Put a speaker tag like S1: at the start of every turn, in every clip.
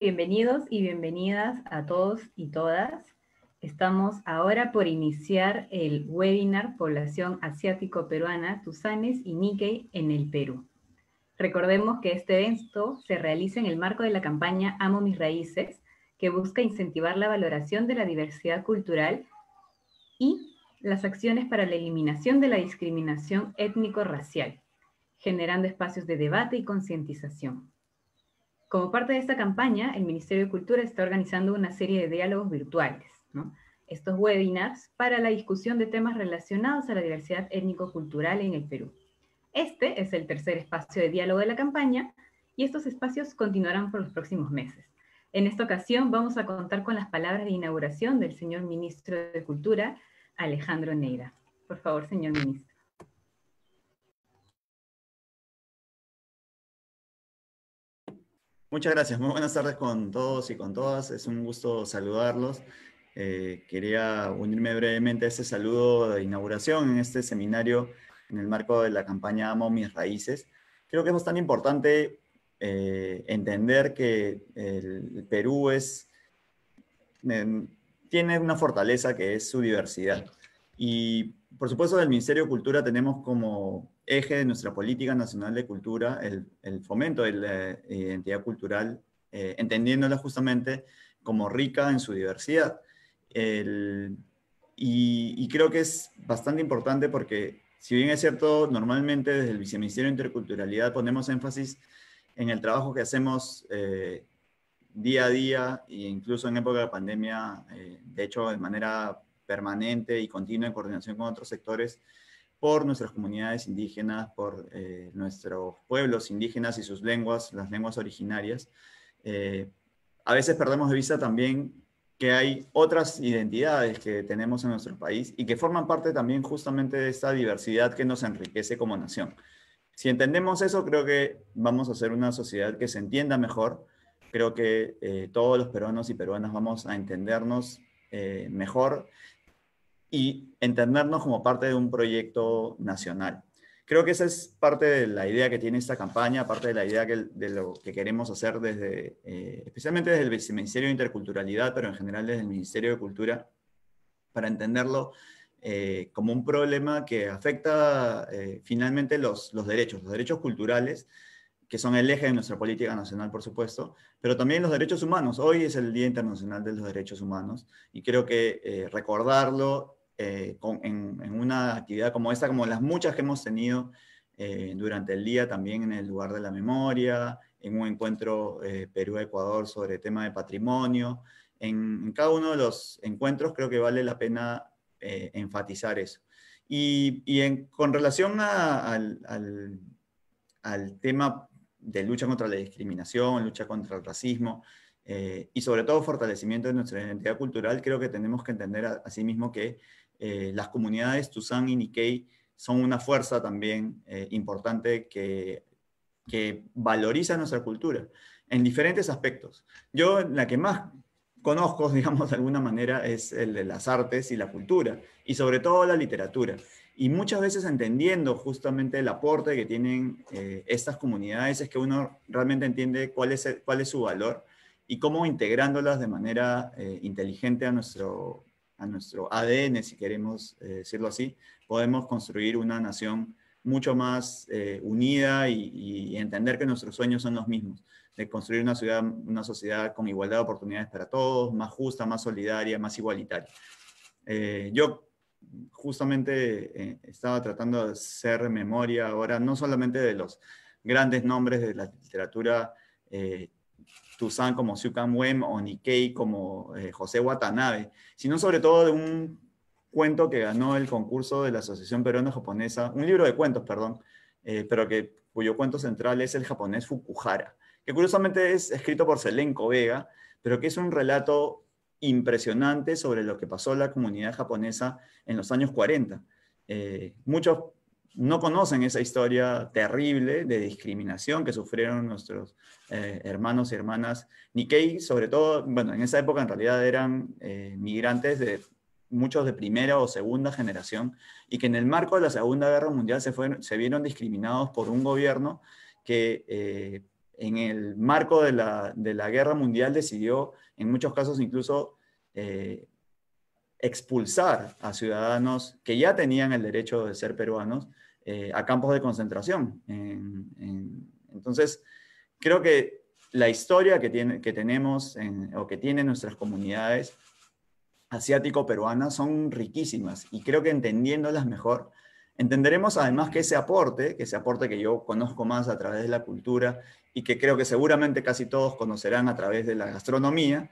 S1: Bienvenidos y bienvenidas a todos y todas. Estamos ahora por iniciar el webinar Población Asiático-Peruana, Tusanes y Nikkei en el Perú. Recordemos que este evento se realiza en el marco de la campaña Amo mis raíces, que busca incentivar la valoración de la diversidad cultural y las acciones para la eliminación de la discriminación étnico-racial, generando espacios de debate y concientización. Como parte de esta campaña, el Ministerio de Cultura está organizando una serie de diálogos virtuales, ¿no? Estos webinars para la discusión de temas relacionados a la diversidad étnico-cultural en el Perú. Este es el tercer espacio de diálogo de la campaña y estos espacios continuarán por los próximos meses. En esta ocasión vamos a contar con las palabras de inauguración del señor Ministro de Cultura, Alejandro Neira. Por favor, señor Ministro.
S2: Muchas gracias, muy buenas tardes con todos y con todas, es un gusto saludarlos. Quería unirme brevemente a este saludo de inauguración en este seminario en el marco de la campaña Amo mis raíces. Creo que es bastante importante entender que el Perú tiene una fortaleza que es su diversidad. Y por supuesto, del Ministerio de Cultura tenemos como eje de nuestra política nacional de cultura el fomento de la identidad cultural, entendiéndola justamente como rica en su diversidad. Y creo que es bastante importante porque, si bien es cierto, normalmente desde el Viceministerio de Interculturalidad ponemos énfasis en el trabajo que hacemos día a día, e incluso en época de pandemia, de hecho, de manera permanente y continua en coordinación con otros sectores, por nuestras comunidades indígenas, por nuestros pueblos indígenas y sus lenguas, las lenguas originarias. A veces perdemos de vista también que hay otras identidades que tenemos en nuestro país y que forman parte también justamente de esta diversidad que nos enriquece como nación. Si entendemos eso, creo que vamos a hacer una sociedad que se entienda mejor. Creo que todos los peruanos y peruanas vamos a entendernos mejor y entendernos como parte de un proyecto nacional. Creo que esa es parte de la idea que tiene esta campaña, parte de la idea de lo que queremos hacer desde, especialmente desde el Viceministerio de Interculturalidad, pero en general desde el Ministerio de Cultura, para entenderlo como un problema que afecta finalmente los derechos culturales, que son el eje de nuestra política nacional, por supuesto, pero también los derechos humanos. Hoy es el Día Internacional de los Derechos Humanos y creo que recordarlo en una actividad como esta, como las muchas que hemos tenido durante el día, también en el lugar de la memoria, en un encuentro Perú-Ecuador sobre tema de patrimonio. En cada uno de los encuentros creo que vale la pena enfatizar eso. Con relación al tema de lucha contra la discriminación, lucha contra el racismo y sobre todo fortalecimiento de nuestra identidad cultural, creo que tenemos que entender asimismo que las comunidades Tusán y Nikkei son una fuerza también importante que valoriza nuestra cultura en diferentes aspectos. Yo la que más conozco, digamos, de alguna manera, es el de las artes y la cultura, y sobre todo la literatura. Y muchas veces entendiendo justamente el aporte que tienen estas comunidades es que uno realmente entiende cuál es su valor y cómo integrándolas de manera inteligente a nuestro ADN, si queremos decirlo así, podemos construir una nación mucho más unida y entender que nuestros sueños son los mismos, de construir una sociedad con igualdad de oportunidades para todos, más justa, más solidaria, más igualitaria. Yo justamente estaba tratando de hacer memoria ahora, no solamente de los grandes nombres de la literatura Tusán como Siu Wen o Nikkei como José Watanabe, sino sobre todo de un cuento que ganó el concurso de la Asociación Peruano-Japonesa, un libro de cuentos, perdón, pero cuyo cuento central es el japonés Fukuhara, que curiosamente es escrito por Selenco Vega, pero que es un relato impresionante sobre lo que pasó a la comunidad japonesa en los años 40. Muchos no conocen esa historia terrible de discriminación que sufrieron nuestros hermanos y hermanas Nikkei, sobre todo, bueno, en esa época en realidad eran migrantes muchos de primera o segunda generación, y que en el marco de la Segunda Guerra Mundial se vieron discriminados por un gobierno que en el marco de la guerra mundial decidió, en muchos casos incluso, expulsar a ciudadanos que ya tenían el derecho de ser peruanos a campos de concentración. Entonces, creo que la historia que tenemos o que tienen nuestras comunidades asiático-peruanas son riquísimas, y creo que entendiéndolas mejor, entenderemos además que ese aporte que yo conozco más a través de la cultura y que creo que seguramente casi todos conocerán a través de la gastronomía,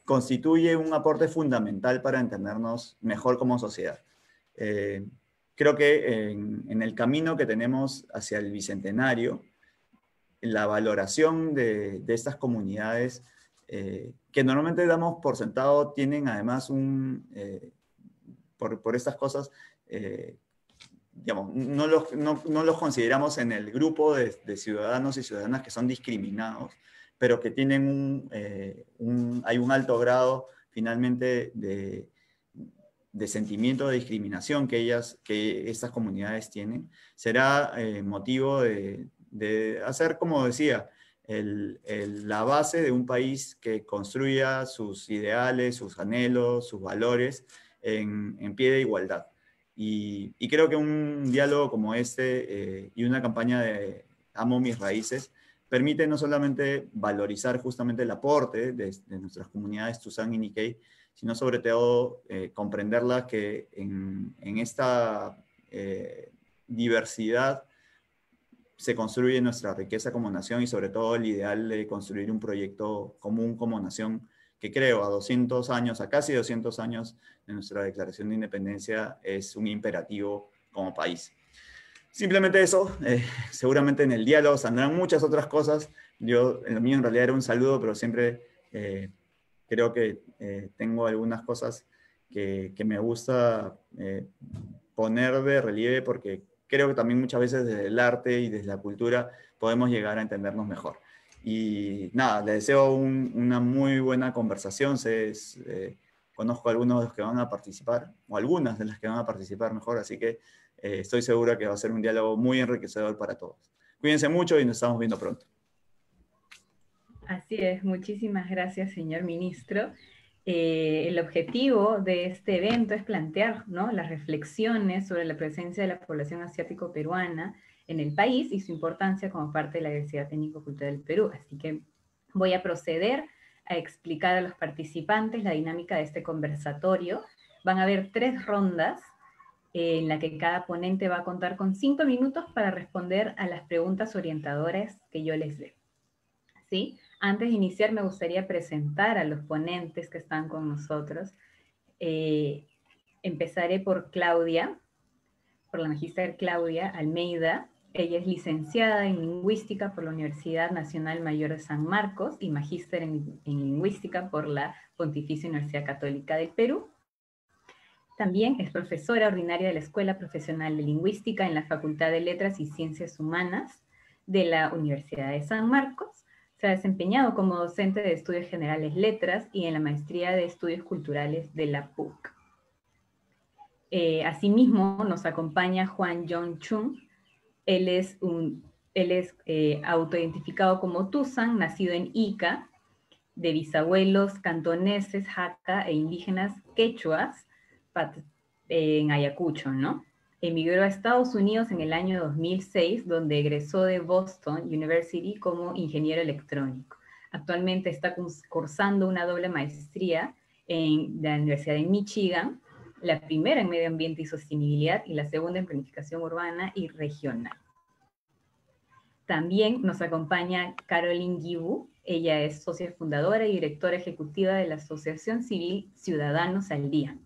S2: constituye un aporte fundamental para entendernos mejor como sociedad. Creo que en el camino que tenemos hacia el Bicentenario, la valoración de estas comunidades, que normalmente damos por sentado, tienen además por estas cosas, digamos, no los consideramos en el grupo de ciudadanos y ciudadanas que son discriminados, pero que tienen hay un alto grado finalmente de sentimiento de discriminación que estas comunidades tienen, será motivo de hacer, como decía, la base de un país que construya sus ideales, sus anhelos, sus valores en pie de igualdad. Y creo que un diálogo como este y una campaña de Amo mis raíces permite no solamente valorizar justamente el aporte de nuestras comunidades Tuzán y Nikkei, sino sobre todo comprenderla que en esta diversidad se construye nuestra riqueza como nación, y sobre todo el ideal de construir un proyecto común como nación, que creo a casi 200 años de nuestra declaración de independencia es un imperativo como país. Simplemente eso, seguramente en el diálogo saldrán muchas otras cosas. Lo mío en realidad era un saludo, pero siempre creo que tengo algunas cosas que me gusta poner de relieve, porque creo que también muchas veces desde el arte y desde la cultura podemos llegar a entendernos mejor. Y nada, les deseo una muy buena conversación. Conozco a algunos de los que van a participar, o algunas de las que van a participar mejor, así que estoy seguro que va a ser un diálogo muy enriquecedor para todos. Cuídense mucho y nos estamos viendo pronto.
S1: Así es, muchísimas gracias, señor ministro. El objetivo de este evento es plantear, ¿no?, las reflexiones sobre la presencia de la población asiático-peruana en el país y su importancia como parte de la diversidad étnico-cultural del Perú. Así que voy a proceder a explicar a los participantes la dinámica de este conversatorio. Van a haber 3 rondas en la que cada ponente va a contar con 5 minutos para responder a las preguntas orientadoras que yo les dé. ¿Sí? Antes de iniciar, me gustaría presentar a los ponentes que están con nosotros. Empezaré por Claudia, por la magíster Claudia Almeida. Ella es licenciada en Lingüística por la Universidad Nacional Mayor de San Marcos y magíster en Lingüística por la Pontificia Universidad Católica del Perú. También es profesora ordinaria de la Escuela Profesional de Lingüística en la Facultad de Letras y Ciencias Humanas de la Universidad de San Marcos. Se ha desempeñado como docente de Estudios Generales Letras y en la Maestría de Estudios Culturales de la PUC. Asimismo, nos acompaña Juan Jong Chung. Él es autoidentificado como Tuzán, nacido en Ica, de bisabuelos cantoneses, jaca e indígenas quechuas, en Ayacucho, ¿no? Emigró a Estados Unidos en el año 2006, donde egresó de Boston University como ingeniero electrónico. Actualmente está cursando una doble maestría en la Universidad de Michigan, la primera en medio ambiente y sostenibilidad y la segunda en planificación urbana y regional. También nos acompaña Caroline Guibu. Ella es socia fundadora y directora ejecutiva de la Asociación Civil Ciudadanos al Día,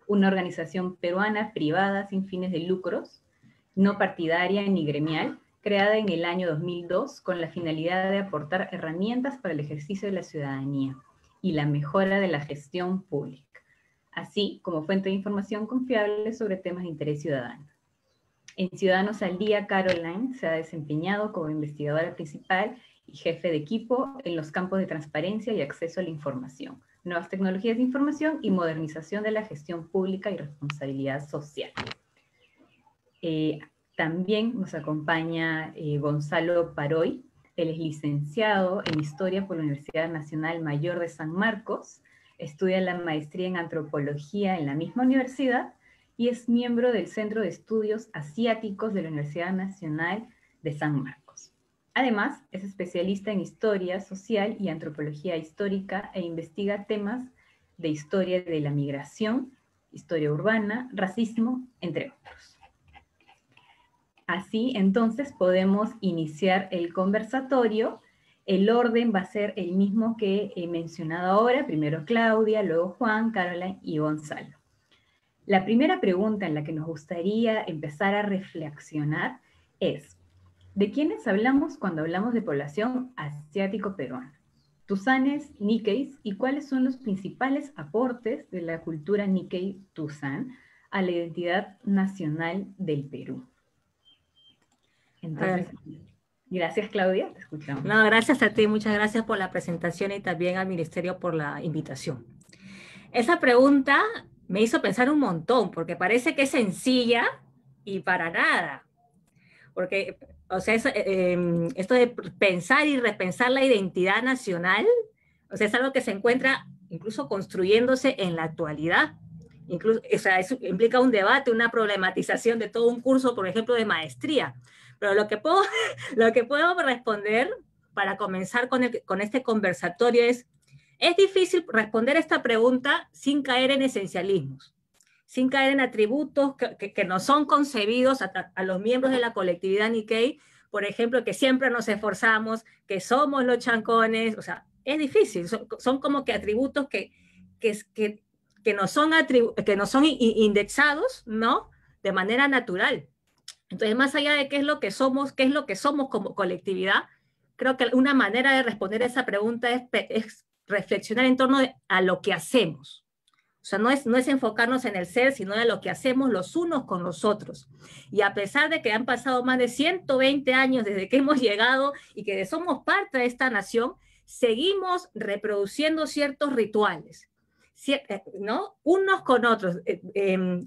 S1: una organización peruana privada sin fines de lucros, no partidaria ni gremial, creada en el año 2002 con la finalidad de aportar herramientas para el ejercicio de la ciudadanía y la mejora de la gestión pública, así como fuente de información confiable sobre temas de interés ciudadano. En Ciudadanos al Día, Caroline se ha desempeñado como investigadora principal y jefe de equipo en los campos de transparencia y acceso a la información, nuevas tecnologías de información y modernización de la gestión pública y responsabilidad social. También nos acompaña Gonzalo Paroy. Él es licenciado en Historia por la Universidad Nacional Mayor de San Marcos, estudia la maestría en Antropología en la misma universidad y es miembro del Centro de Estudios Asiáticos de la Universidad Nacional de San Marcos. Además, es especialista en Historia Social y Antropología Histórica e investiga temas de historia de la migración, historia urbana, racismo, entre otros. Así, entonces, podemos iniciar el conversatorio. El orden va a ser el mismo que he mencionado ahora, primero Claudia, luego Juan, Caroline y Gonzalo. La primera pregunta en la que nos gustaría empezar a reflexionar es, ¿de quiénes hablamos cuando hablamos de población asiático-peruana? Tusanes, Nikkeis, ¿y cuáles son los principales aportes de la cultura Nikkei-Tusan a la identidad nacional del Perú? Entonces, gracias Claudia, te escuchamos.
S3: No, gracias a ti, muchas gracias por la presentación y también al Ministerio por la invitación. Esa pregunta me hizo pensar un montón, porque parece que es sencilla y para nada. Porque, o sea, esto de pensar y repensar la identidad nacional, o sea, es algo que se encuentra incluso construyéndose en la actualidad. Incluso, o sea, eso implica un debate, una problematización de todo un curso, por ejemplo, de maestría. Pero lo que puedo responder para comenzar con este conversatorio es difícil responder esta pregunta sin caer en esencialismos, sin caer en atributos que no son concebidos a los miembros de la colectividad Nikkei, por ejemplo, que siempre nos esforzamos, que somos los chancones, o sea, es difícil, son como que atributos que no son indexados, ¿no? De manera natural. Entonces, más allá de qué es lo que somos como colectividad, creo que una manera de responder esa pregunta es reflexionar en torno a lo que hacemos. O sea, no es enfocarnos en el ser, sino en lo que hacemos los unos con los otros. Y a pesar de que han pasado más de 120 años desde que hemos llegado y que somos parte de esta nación, seguimos reproduciendo ciertos rituales, ¿no? Unos con otros,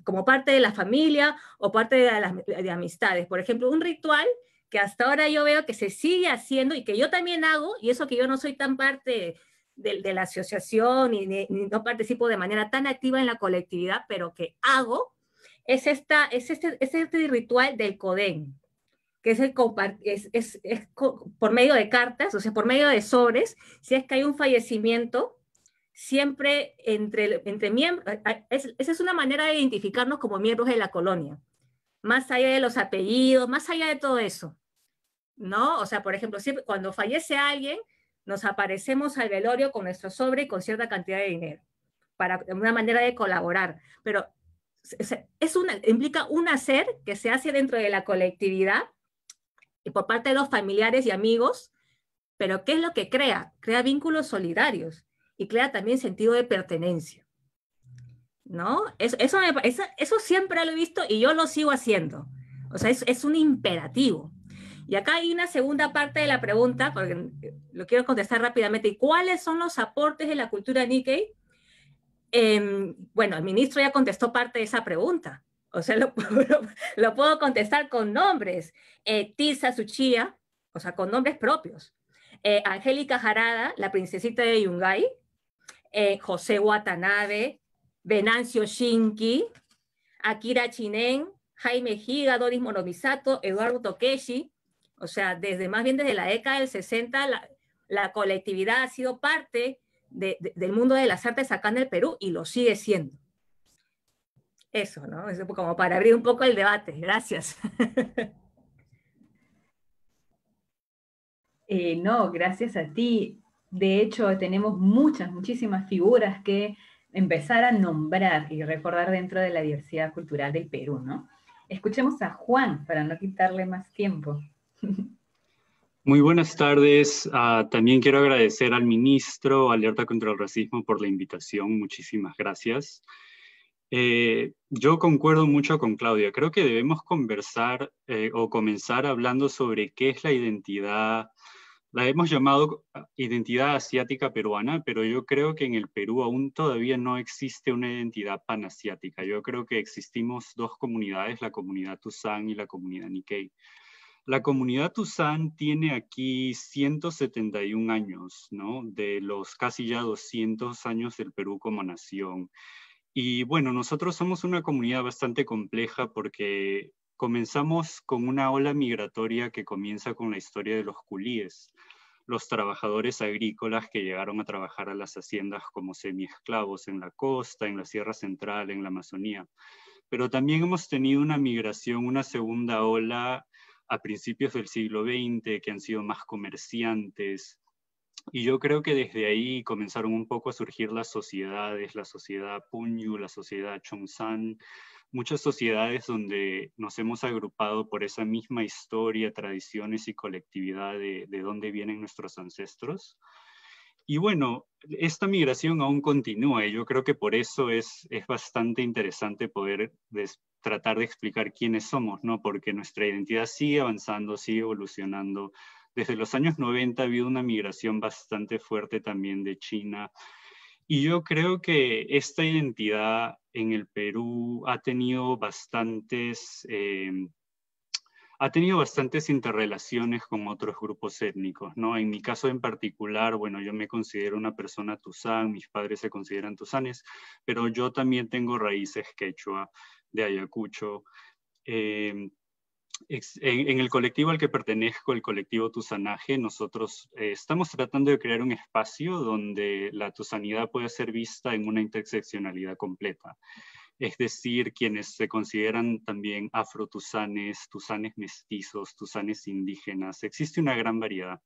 S3: como parte de la familia o parte de amistades. Por ejemplo, un ritual que hasta ahora yo veo que se sigue haciendo y que yo también hago, y eso que yo no soy tan parte de la asociación y no participo de manera tan activa en la colectividad, pero que hago, es este ritual del Codén, que es por medio de cartas, o sea, por medio de sobres. Si es que hay un fallecimiento, siempre entre miembros, esa es una manera de identificarnos como miembros de la colonia, más allá de los apellidos, más allá de todo eso, ¿no? O sea, por ejemplo, siempre, cuando fallece alguien, nos aparecemos al velorio con nuestro sobre y con cierta cantidad de dinero, para una manera de colaborar, pero implica un hacer que se hace dentro de la colectividad y por parte de los familiares y amigos, pero ¿qué es lo que crea? Crea vínculos solidarios y crea también sentido de pertenencia, ¿no? Eso siempre lo he visto y yo lo sigo haciendo. O sea, es un imperativo. Y acá hay una segunda parte de la pregunta, porque lo quiero contestar rápidamente. ¿Y cuáles son los aportes de la cultura Nikkei? Bueno, el ministro ya contestó parte de esa pregunta. O sea, lo puedo contestar con nombres. Tisa Tsuchiya, o sea, con nombres propios. Angélica Jarada, la princesita de Yungay. José Watanabe, Venancio Shinki, Akira Chinen, Jaime Higa, Doris Monomisato, Eduardo Tokeshi. O sea, desde la década del 60, la colectividad ha sido parte del mundo de las artes acá en el Perú y lo sigue siendo. Eso, ¿no? Eso como para abrir un poco el debate. Gracias.
S1: No, gracias a ti. De hecho, tenemos muchísimas figuras que empezar a nombrar y recordar dentro de la diversidad cultural del Perú, ¿no? Escuchemos a Juan para no quitarle más tiempo.
S4: Muy buenas tardes. También quiero agradecer al ministro Alerta contra el Racismo por la invitación. Muchísimas gracias. Yo concuerdo mucho con Claudia. Creo que debemos conversar o comenzar hablando sobre qué es la identidad La hemos llamado identidad asiática peruana, pero yo creo que en el Perú aún todavía no existe una identidad panasiática. Yo creo que existimos dos comunidades, la comunidad Tuzán y la comunidad Nikkei. La comunidad Tuzán tiene aquí 171 años, ¿no? De los casi ya 200 años del Perú como nación. Y bueno, nosotros somos una comunidad bastante compleja porque comenzamos con una ola migratoria que comienza con la historia de los culíes, los trabajadores agrícolas que llegaron a trabajar a las haciendas como semiesclavos en la costa, en la Sierra Central, en la Amazonía. Pero también hemos tenido una migración, una segunda ola a principios del siglo XX, que han sido más comerciantes. Y yo creo que desde ahí comenzaron un poco a surgir las sociedades, la sociedad Puñu, la sociedad Chongsan, muchas sociedades donde nos hemos agrupado por esa misma historia, tradiciones y colectividad de dónde vienen nuestros ancestros. Y bueno, esta migración aún continúa y yo creo que por eso es bastante interesante poder tratar de explicar quiénes somos, ¿no? Porque nuestra identidad sigue avanzando, sigue evolucionando. Desde los años 90 ha habido una migración bastante fuerte también de China. Y yo creo que esta identidad en el Perú ha tenido bastantes interrelaciones con otros grupos étnicos, ¿no? En mi caso en particular, bueno, yo me considero una persona tuzán, mis padres se consideran tuzanes, pero yo también tengo raíces quechua, de Ayacucho. En el colectivo al que pertenezco, el colectivo Tuzanaje, nosotros estamos tratando de crear un espacio donde la tuzanidad pueda ser vista en una interseccionalidad completa. Es decir, quienes se consideran también afro-tuzanes, tuzanes mestizos, tuzanes indígenas. Existe una gran variedad.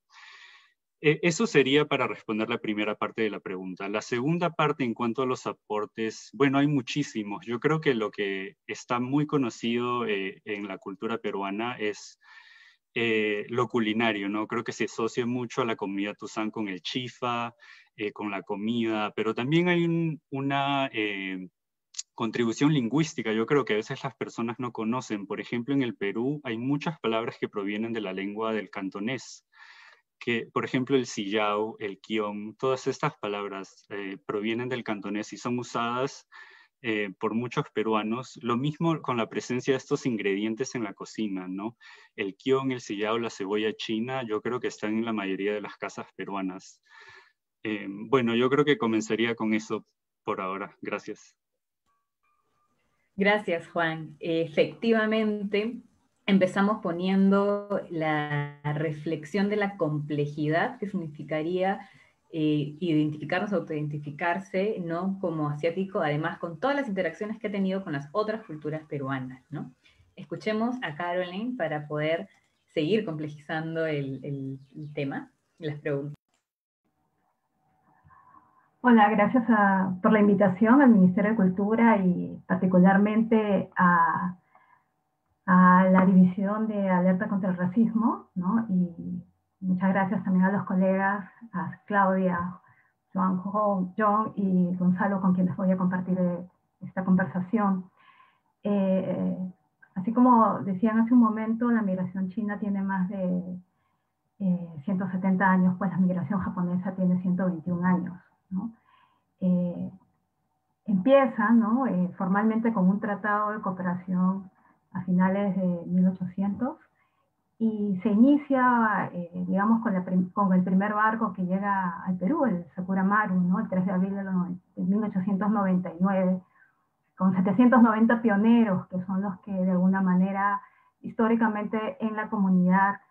S4: Eso sería para responder la primera parte de la pregunta. La segunda parte, en cuanto a los aportes, bueno, hay muchísimos. Yo creo que lo que está muy conocido en la cultura peruana es lo culinario, ¿no? Creo que se asocia mucho a la comunidad tuzán con el chifa, con la comida, pero también hay una contribución lingüística. Yo creo que a veces las personas no conocen. Por ejemplo, en el Perú hay muchas palabras que provienen de la lengua del cantonés, que, por ejemplo, el sillao, el quión, todas estas palabras provienen del cantonés y son usadas por muchos peruanos. Lo mismo con la presencia de estos ingredientes en la cocina, ¿no? El quión, el sillao, la cebolla china, yo creo que están en la mayoría de las casas peruanas. Bueno, yo creo que comenzaría con eso por ahora. Gracias.
S1: Gracias, Juan. Efectivamente, empezamos poniendo la reflexión de la complejidad que significaría identificarnos, autoidentificarse, ¿no? Como asiático, además con todas las interacciones que ha tenido con las otras culturas peruanas, ¿no? Escuchemos a Caroline para poder seguir complejizando el tema y las preguntas.
S5: Hola, gracias por la invitación al Ministerio de Cultura y particularmente a la División de Alerta contra el Racismo, ¿no? Y muchas gracias también a los colegas, a Claudia, John y Gonzalo, con quienes voy a compartir esta conversación. Así como decían hace un momento, la migración china tiene más de 170 años, pues la migración japonesa tiene 121 años, ¿no? Empieza, ¿no? Formalmente con un tratado de cooperación a finales de 1800 y se inicia, digamos, con el primer barco que llega al Perú, el Sakura Maru, ¿no? El 3 de abril de 1899, con 790 pioneros, que son los que de alguna manera históricamente en la comunidad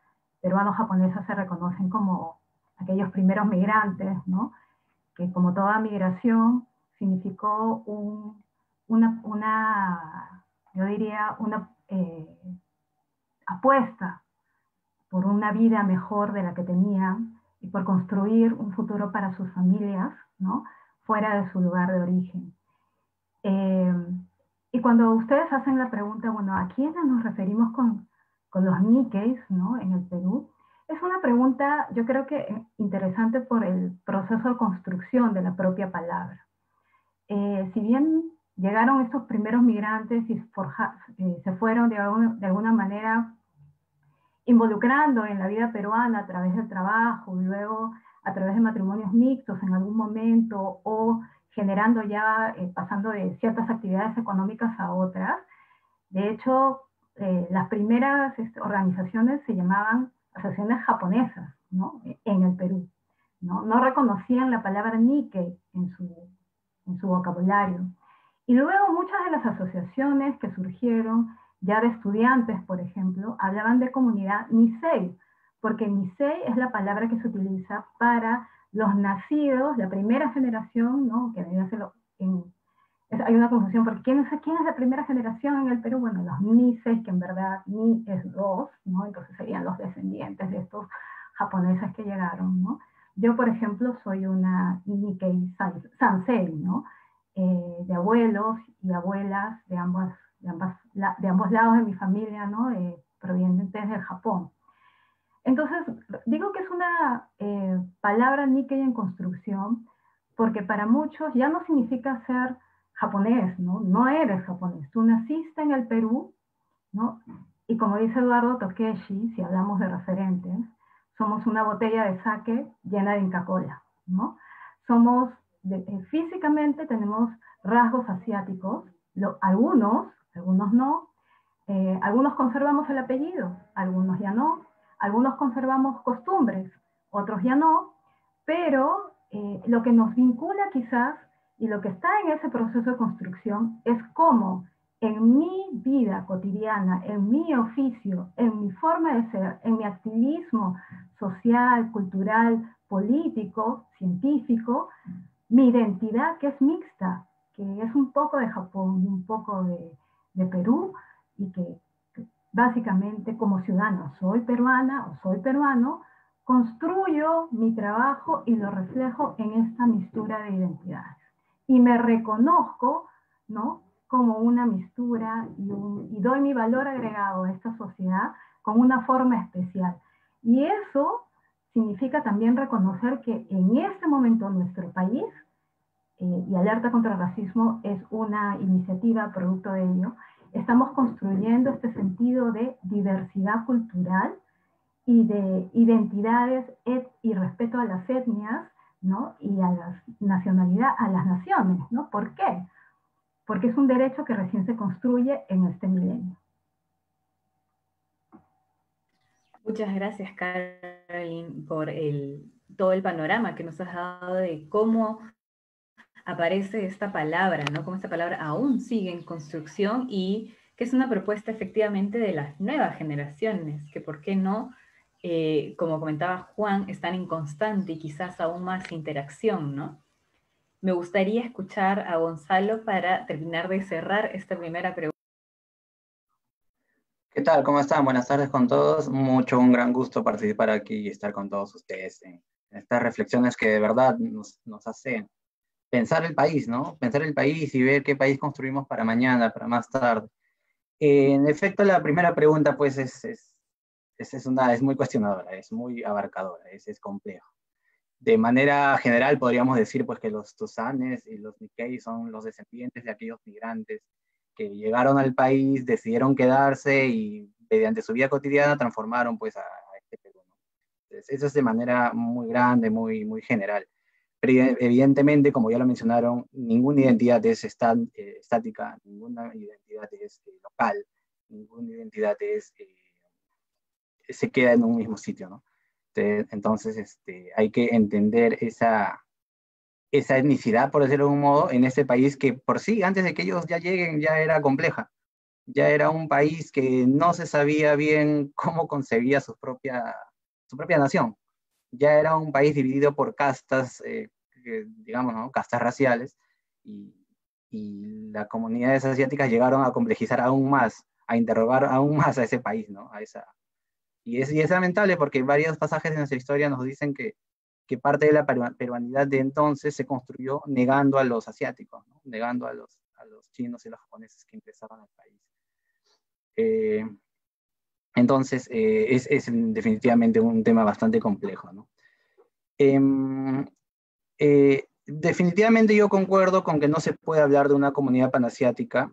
S5: peruano-japonesa se reconocen como aquellos primeros migrantes, ¿no? Que como toda migración significó yo diría, una apuesta por una vida mejor de la que tenían y por construir un futuro para sus familias, ¿no? Fuera de su lugar de origen. Y cuando ustedes hacen la pregunta, bueno, ¿a quiénes nos referimos con los Nikkeis, ¿no? En el Perú? Es una pregunta, yo creo que interesante por el proceso de construcción de la propia palabra. Si bien llegaron estos primeros migrantes y se fueron de alguna manera involucrando en la vida peruana a través del trabajo, y luego a través de matrimonios mixtos en algún momento, o generando ya, pasando de ciertas actividades económicas a otras. De hecho, las primeras organizaciones se llamaban asociaciones japonesas, ¿no? En el Perú, ¿no? No reconocían la palabra Nikkei en su vocabulario. Y luego muchas de las asociaciones que surgieron, ya de estudiantes, por ejemplo, hablaban de comunidad Nisei, porque Nisei es la palabra que se utiliza para los nacidos, la primera generación, ¿no? Que hay una confusión, porque ¿quién es la primera generación en el Perú? Bueno, los Niseis, que en verdad Ni es dos, ¿no? Entonces serían los descendientes de estos japoneses que llegaron, ¿no? Yo, por ejemplo, soy una Nikkei Sansei, ¿no? De abuelos y abuelas de ambos lados de mi familia, ¿no? Provenientes del Japón. Entonces, digo que es una palabra Nikkei en construcción, porque para muchos ya no significa ser japonés, ¿no? No eres japonés, tú naciste en el Perú, ¿no? Y como dice Eduardo Tokeshi, si hablamos de referentes, somos una botella de sake llena de Inca Kola, ¿no? Físicamente tenemos rasgos asiáticos, algunos no, algunos conservamos el apellido, algunos ya no, algunos conservamos costumbres, otros ya no, pero lo que nos vincula quizás y lo que está en ese proceso de construcción es cómo en mi vida cotidiana, en mi oficio, en mi forma de ser, en mi activismo social, cultural, político, científico, mi identidad que es mixta, que es un poco de Japón y un poco de Perú, y que básicamente como ciudadano soy peruana o soy peruano, construyo mi trabajo y lo reflejo en esta mistura de identidades. Y me reconozco, ¿no?, como una mistura y doy mi valor agregado a esta sociedad con una forma especial. Y eso significa también reconocer que en este momento nuestro país, y Alerta contra el Racismo es una iniciativa producto de ello, estamos construyendo este sentido de diversidad cultural y de identidades y respeto a las etnias, ¿no?, y a las nacionalidades, a las naciones, ¿no? ¿Por qué? Porque es un derecho que recién se construye en este milenio.
S1: Muchas gracias, Caroline, por todo el panorama que nos has dado de cómo aparece esta palabra, ¿no? Cómo esta palabra aún sigue en construcción y que es una propuesta efectivamente de las nuevas generaciones, que por qué no, como comentaba Juan, están en constante y quizás aún más interacción, ¿no? Me gustaría escuchar a Gonzalo para terminar de cerrar esta primera pregunta.
S6: ¿Qué tal? ¿Cómo están? Buenas tardes con todos. Un gran gusto participar aquí y estar con todos ustedes en estas reflexiones que de verdad nos hacen pensar el país, ¿no? Pensar el país y ver qué país construimos para mañana, para más tarde. En efecto, la primera pregunta, pues, es muy cuestionadora, es muy abarcadora, es complejo. De manera general, podríamos decir, pues, que los Tusanes y los Nikkei son los descendientes de aquellos migrantes que llegaron al país, decidieron quedarse y mediante su vida cotidiana transformaron, pues, a este Perú, ¿no? Entonces, eso es de manera muy grande, muy general. Pero evidentemente, como ya lo mencionaron, ninguna identidad es estática, ninguna identidad es local, ninguna identidad se queda en un mismo sitio, ¿no? Entonces, hay que entender esa etnicidad, por decirlo de un modo, en este país que por sí, antes de que ellos ya lleguen, ya era compleja. Ya era un país que no se sabía bien cómo concebía su propia nación. Ya era un país dividido por castas, digamos, ¿no?, castas raciales, y las comunidades asiáticas llegaron a complejizar aún más, a interrogar aún más a ese país, ¿no? Y es lamentable porque varios pasajes de nuestra historia nos dicen que parte de la peruanidad de entonces se construyó negando a los asiáticos, ¿no?, negando a los chinos y los japoneses que ingresaron al país. Entonces, es definitivamente un tema bastante complejo, ¿no? Definitivamente yo concuerdo con que no se puede hablar de una comunidad panasiática.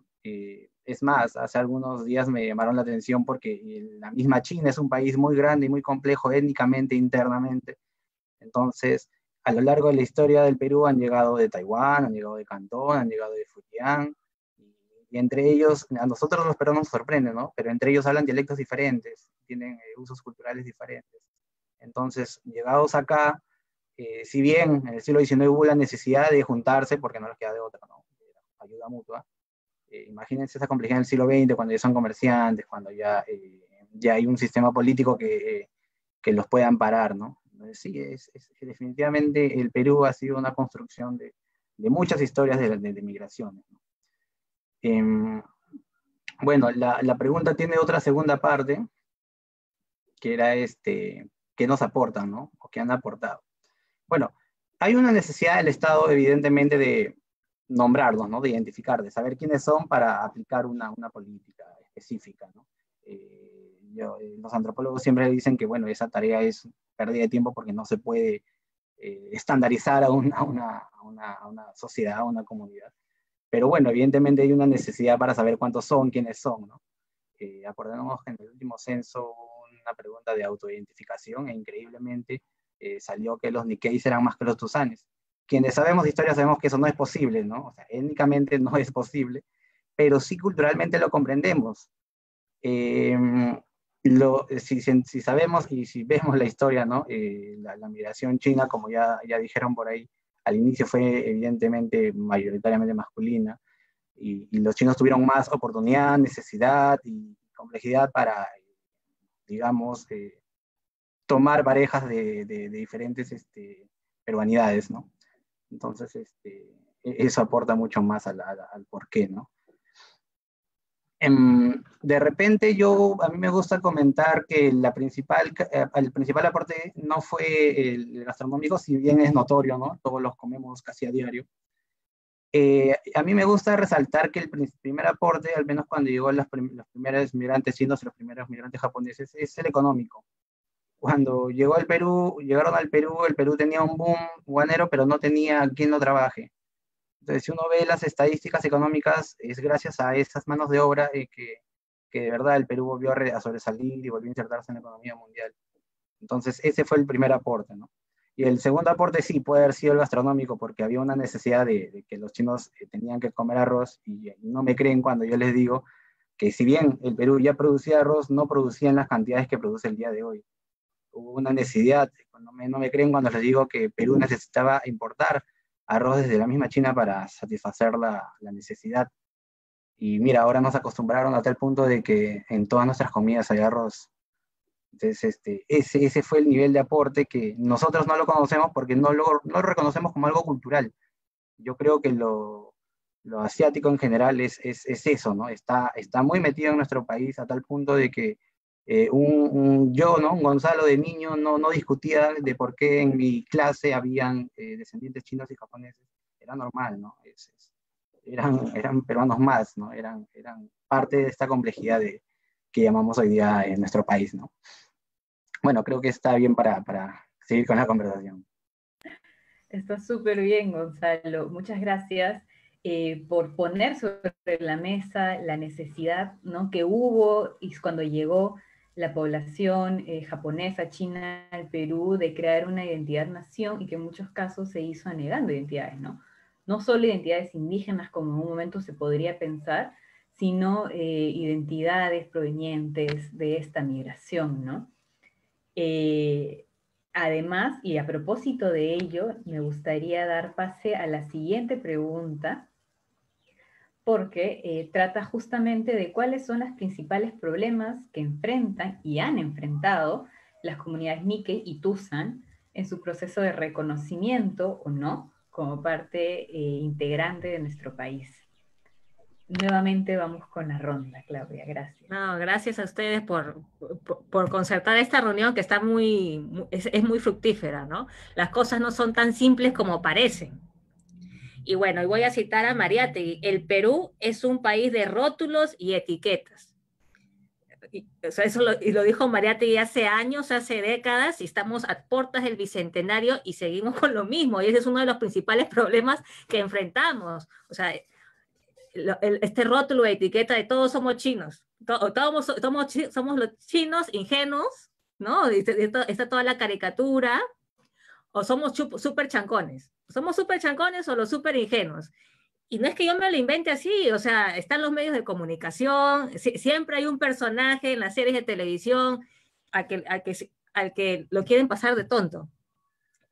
S6: Es más, hace algunos días me llamaron la atención porque la misma China es un país muy grande y muy complejo étnicamente, internamente. Entonces, a lo largo de la historia del Perú han llegado de Taiwán, han llegado de Cantón, han llegado de Fujian, y entre ellos, a nosotros los peruanos nos sorprende, ¿no? Pero entre ellos hablan dialectos diferentes, tienen usos culturales diferentes. Entonces, llegados acá, si bien en el siglo XIX hubo la necesidad de juntarse, porque no les queda de otra, ¿no? Ayuda mutua. Imagínense esa complejidad en el siglo XX, cuando ya son comerciantes, cuando ya hay un sistema político que los pueda amparar, ¿no? Entonces, sí, definitivamente el Perú ha sido una construcción de muchas historias de migraciones, ¿no? Bueno, la pregunta tiene otra segunda parte, que era ¿qué nos aportan, ¿no? O qué han aportado. Bueno, hay una necesidad del Estado, evidentemente, de nombrarlos, ¿no? De identificar, de saber quiénes son para aplicar una política específica, ¿no? Los antropólogos siempre dicen que, bueno, esa tarea es pérdida de tiempo porque no se puede estandarizar a una sociedad, a una comunidad. Pero bueno, evidentemente hay una necesidad para saber cuántos son, quiénes son, ¿no? Acordémonos que en el último censo hubo una pregunta de autoidentificación e increíblemente salió que los Nikkeis eran más que los Tusanes. Quienes sabemos de historia sabemos que eso no es posible, ¿no? O sea, étnicamente no es posible, pero sí culturalmente lo comprendemos. Si sabemos y si vemos la historia, ¿no? La migración china, como ya dijeron por ahí, al inicio fue evidentemente mayoritariamente masculina, y los chinos tuvieron más oportunidad, necesidad y complejidad para, digamos, tomar parejas de diferentes peruanidades, ¿no? Entonces, eso aporta mucho más al porqué, ¿no? De repente a mí me gusta comentar que el principal aporte no fue el gastronómico, si bien es notorio, ¿no? Todos los comemos casi a diario. A mí me gusta resaltar que el primer aporte, al menos cuando llegó los primeros migrantes chinos y los primeros migrantes japoneses, es el económico. Cuando llegaron al Perú, el Perú tenía un boom guanero, pero no tenía quien lo trabaje. Entonces, si uno ve las estadísticas económicas, es gracias a esas manos de obra que de verdad el Perú volvió a sobresalir y volvió a insertarse en la economía mundial. Entonces, ese fue el primer aporte, ¿no? Y el segundo aporte sí puede haber sido el gastronómico, porque había una necesidad de que los chinos tenían que comer arroz, y no me creen cuando yo les digo que si bien el Perú ya producía arroz, no producía en las cantidades que produce el día de hoy. Hubo una necesidad, no me creen cuando les digo que Perú necesitaba importar arroz desde la misma China para satisfacer la necesidad. Y mira, ahora nos acostumbraron a tal punto de que en todas nuestras comidas hay arroz. Entonces, ese fue el nivel de aporte que nosotros no lo conocemos porque no lo reconocemos como algo cultural. Yo creo que lo asiático en general es eso, ¿no? Está muy metido en nuestro país a tal punto de que yo, ¿no? Un Gonzalo de niño no discutía de por qué en mi clase habían descendientes chinos y japoneses. Era normal, ¿no? Eran peruanos más, ¿no? Eran parte de esta complejidad que llamamos hoy día en nuestro país, ¿no? Bueno, creo que está bien para seguir con la conversación.
S1: Está súper bien, Gonzalo. Muchas gracias por poner sobre la mesa la necesidad, ¿no?, que hubo y cuando llegó la población japonesa, china, al Perú, de crear una identidad-nación, y que en muchos casos se hizo anegando identidades, ¿no? No solo identidades indígenas, como en un momento se podría pensar, sino identidades provenientes de esta migración, ¿no? Además, y a propósito de ello, me gustaría dar pase a la siguiente pregunta, porque trata justamente de cuáles son los principales problemas que enfrentan y han enfrentado las comunidades Nikkei y Tusan en su proceso de reconocimiento o no como parte integrante de nuestro país. Nuevamente vamos con la ronda, Claudia, gracias.
S3: No, gracias a ustedes por concertar esta reunión que está es muy fructífera, ¿no? Las cosas no son tan simples como parecen. Y bueno, y voy a citar a Mariátegui: el Perú es un país de rótulos y etiquetas. O sea, y lo dijo Mariátegui hace años, hace décadas, y estamos a puertas del bicentenario y seguimos con lo mismo, y ese es uno de los principales problemas que enfrentamos. O sea, este rótulo de etiqueta de todos somos chinos, somos los chinos ingenuos, ¿no? Está toda la caricatura, o somos súper chancones. ¿Somos súper chancones o los súper ingenuos? Y no es que yo me lo invente así, o sea, están los medios de comunicación, siempre hay un personaje en las series de televisión al que lo quieren pasar de tonto.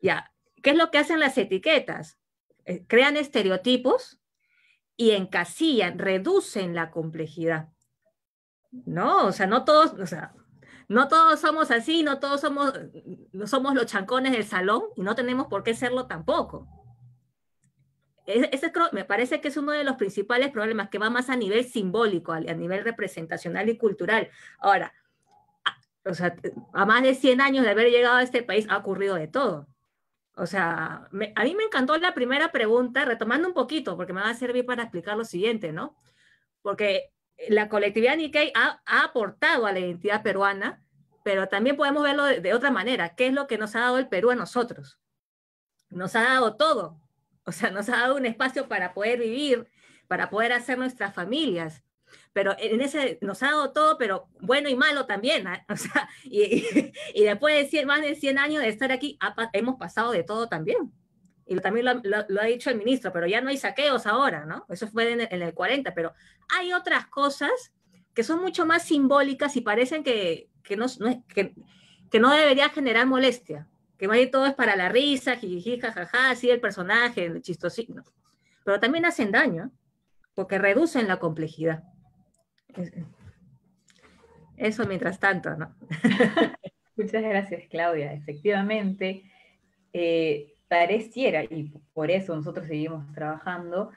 S3: Ya, ¿qué es lo que hacen las etiquetas? Crean estereotipos y encasillan, reducen la complejidad. ¿No? O sea, no todos somos así, no somos los chancones del salón y no tenemos por qué serlo tampoco. Ese me parece que es uno de los principales problemas, que va más a nivel simbólico, a nivel representacional y cultural. Ahora, o sea, a más de 100 años de haber llegado a este país ha ocurrido de todo. O sea, a mí me encantó la primera pregunta, retomando un poquito, porque me va a servir para explicar lo siguiente, ¿no? Porque la colectividad Nikkei ha aportado a la identidad peruana, pero también podemos verlo de otra manera. ¿Qué es lo que nos ha dado el Perú a nosotros? Nos ha dado todo. O sea, nos ha dado un espacio para poder vivir, para poder hacer nuestras familias. Pero nos ha dado todo, pero bueno y malo también. ¿eh? O sea, y después de más de 100 años de estar aquí, hemos pasado de todo también. Y también lo ha dicho el ministro, pero ya no hay saqueos ahora, ¿no? Eso fue en el 40, pero hay otras cosas que son mucho más simbólicas y parecen que no debería generar molestia, que más de todo es para la risa, jiji, jajaja, así el personaje, el chistosito, pero también hacen daño, porque reducen la complejidad. Eso mientras tanto, ¿no?
S1: Muchas gracias, Claudia. Efectivamente, pareciera, y por eso nosotros seguimos trabajando,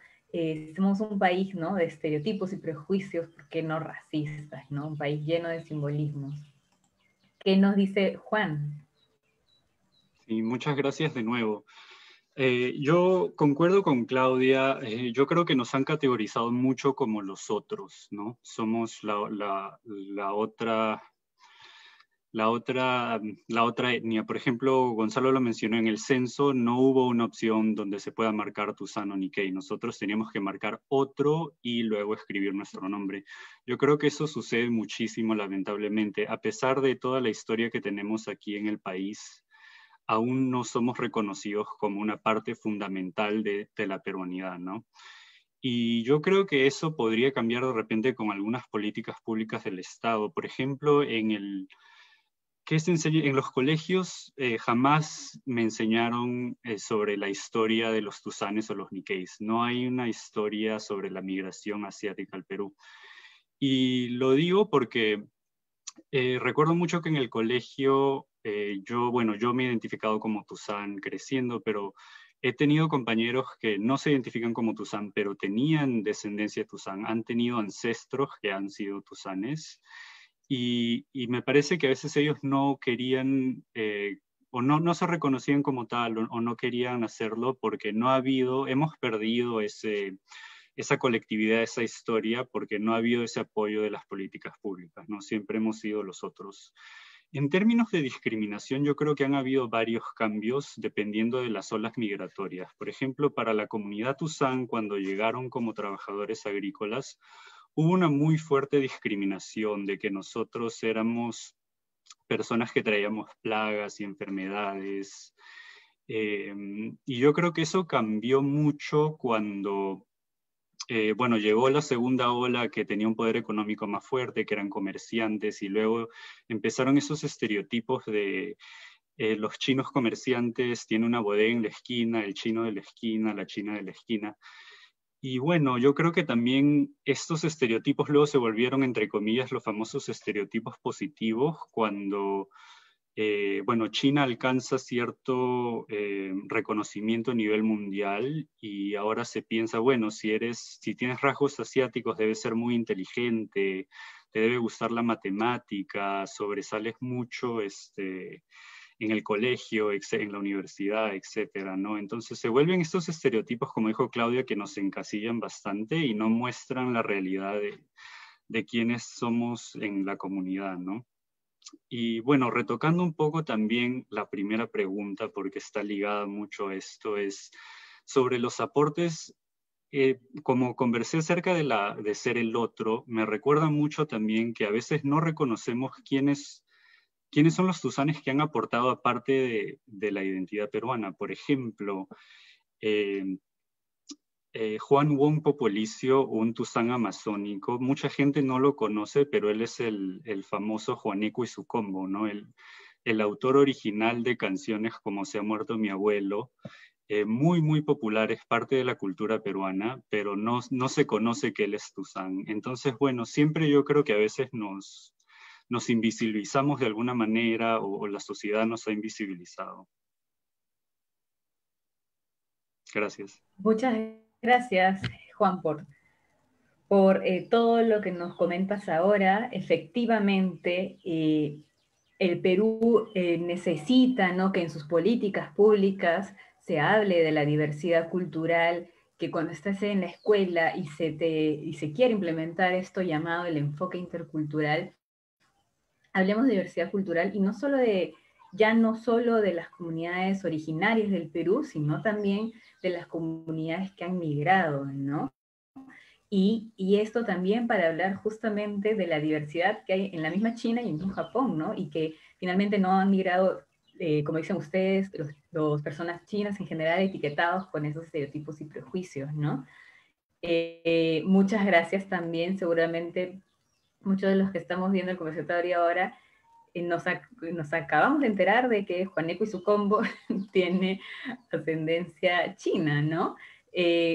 S1: somos un país, ¿no?, de estereotipos y prejuicios, ¿por qué no racistas, ¿no? Un país lleno de simbolismos. ¿Qué nos dice Juan?
S4: Sí, muchas gracias de nuevo. Yo concuerdo con Claudia, yo creo que nos han categorizado mucho como los otros, ¿no? Somos la otra etnia. Por ejemplo, Gonzalo lo mencionó, en el censo no hubo una opción donde se pueda marcar Tuzano Nikkei. Nosotros teníamos que marcar otro y luego escribir nuestro nombre. Yo creo que eso sucede muchísimo, lamentablemente. A pesar de toda la historia que tenemos aquí en el país, aún no somos reconocidos como una parte fundamental de la peruanidad, ¿no? Y yo creo que eso podría cambiar de repente con algunas políticas públicas del Estado. Por ejemplo, en los colegios jamás me enseñaron sobre la historia de los tusanes o los nikkeis. No hay una historia sobre la migración asiática al Perú. Y lo digo porque recuerdo mucho que en el colegio yo me he identificado como tusán creciendo, pero he tenido compañeros que no se identifican como tusán, pero tenían descendencia tusán, han tenido ancestros que han sido tusanes. Y me parece que a veces ellos no querían o no se reconocían como tal o no querían hacerlo porque hemos perdido esa colectividad, esa historia, porque no ha habido ese apoyo de las políticas públicas, ¿no? Siempre hemos sido los otros. En términos de discriminación, yo creo que han habido varios cambios dependiendo de las olas migratorias. Por ejemplo, para la comunidad Tuzán, cuando llegaron como trabajadores agrícolas, hubo una muy fuerte discriminación de que nosotros éramos personas que traíamos plagas y enfermedades. Y yo creo que eso cambió mucho cuando llegó la segunda ola, que tenía un poder económico más fuerte, que eran comerciantes, y luego empezaron esos estereotipos de los chinos comerciantes, tiene una bodega en la esquina, el chino de la esquina, la china de la esquina. Y bueno, yo creo que también estos estereotipos luego se volvieron, entre comillas, los famosos estereotipos positivos, cuando China alcanza cierto reconocimiento a nivel mundial y ahora se piensa, bueno, si tienes rasgos asiáticos debes ser muy inteligente, te debe gustar la matemática, sobresales mucho en el colegio, en la universidad, etcétera, ¿no? Entonces se vuelven estos estereotipos, como dijo Claudia, que nos encasillan bastante y no muestran la realidad de quiénes somos en la comunidad, ¿no? Y bueno, retocando un poco también la primera pregunta, porque está ligada mucho a esto, es sobre los aportes como conversé acerca de ser el otro, me recuerda mucho también que a veces no reconocemos quiénes son los tusanes que han aportado aparte de la identidad peruana. Por ejemplo, Juan Wong Popolicio, un tusán amazónico, mucha gente no lo conoce, pero él es el famoso Juaneco y su combo, ¿no? El autor original de canciones como Se ha muerto mi abuelo, muy, muy popular, es parte de la cultura peruana, pero no se conoce que él es tusán. Entonces, bueno, siempre yo creo que a veces nos invisibilizamos de alguna manera o la sociedad nos ha invisibilizado. Gracias.
S1: Muchas gracias, Juan, por todo lo que nos comentas ahora. Efectivamente, el Perú necesita, ¿no?, que en sus políticas públicas se hable de la diversidad cultural, que cuando estás en la escuela y se quiere implementar esto llamado el enfoque intercultural, hablemos de diversidad cultural y ya no solo de las comunidades originarias del Perú, sino también de las comunidades que han migrado, ¿no? Y esto también para hablar justamente de la diversidad que hay en la misma China y en Japón, ¿no? Y que finalmente no han migrado, como dicen ustedes, los personas chinas en general etiquetados con esos estereotipos y prejuicios, ¿no? Muchas gracias también, seguramente muchos de los que estamos viendo el conversatorio ahora nos acabamos de enterar de que Juaneco y su combo tiene ascendencia china, ¿no?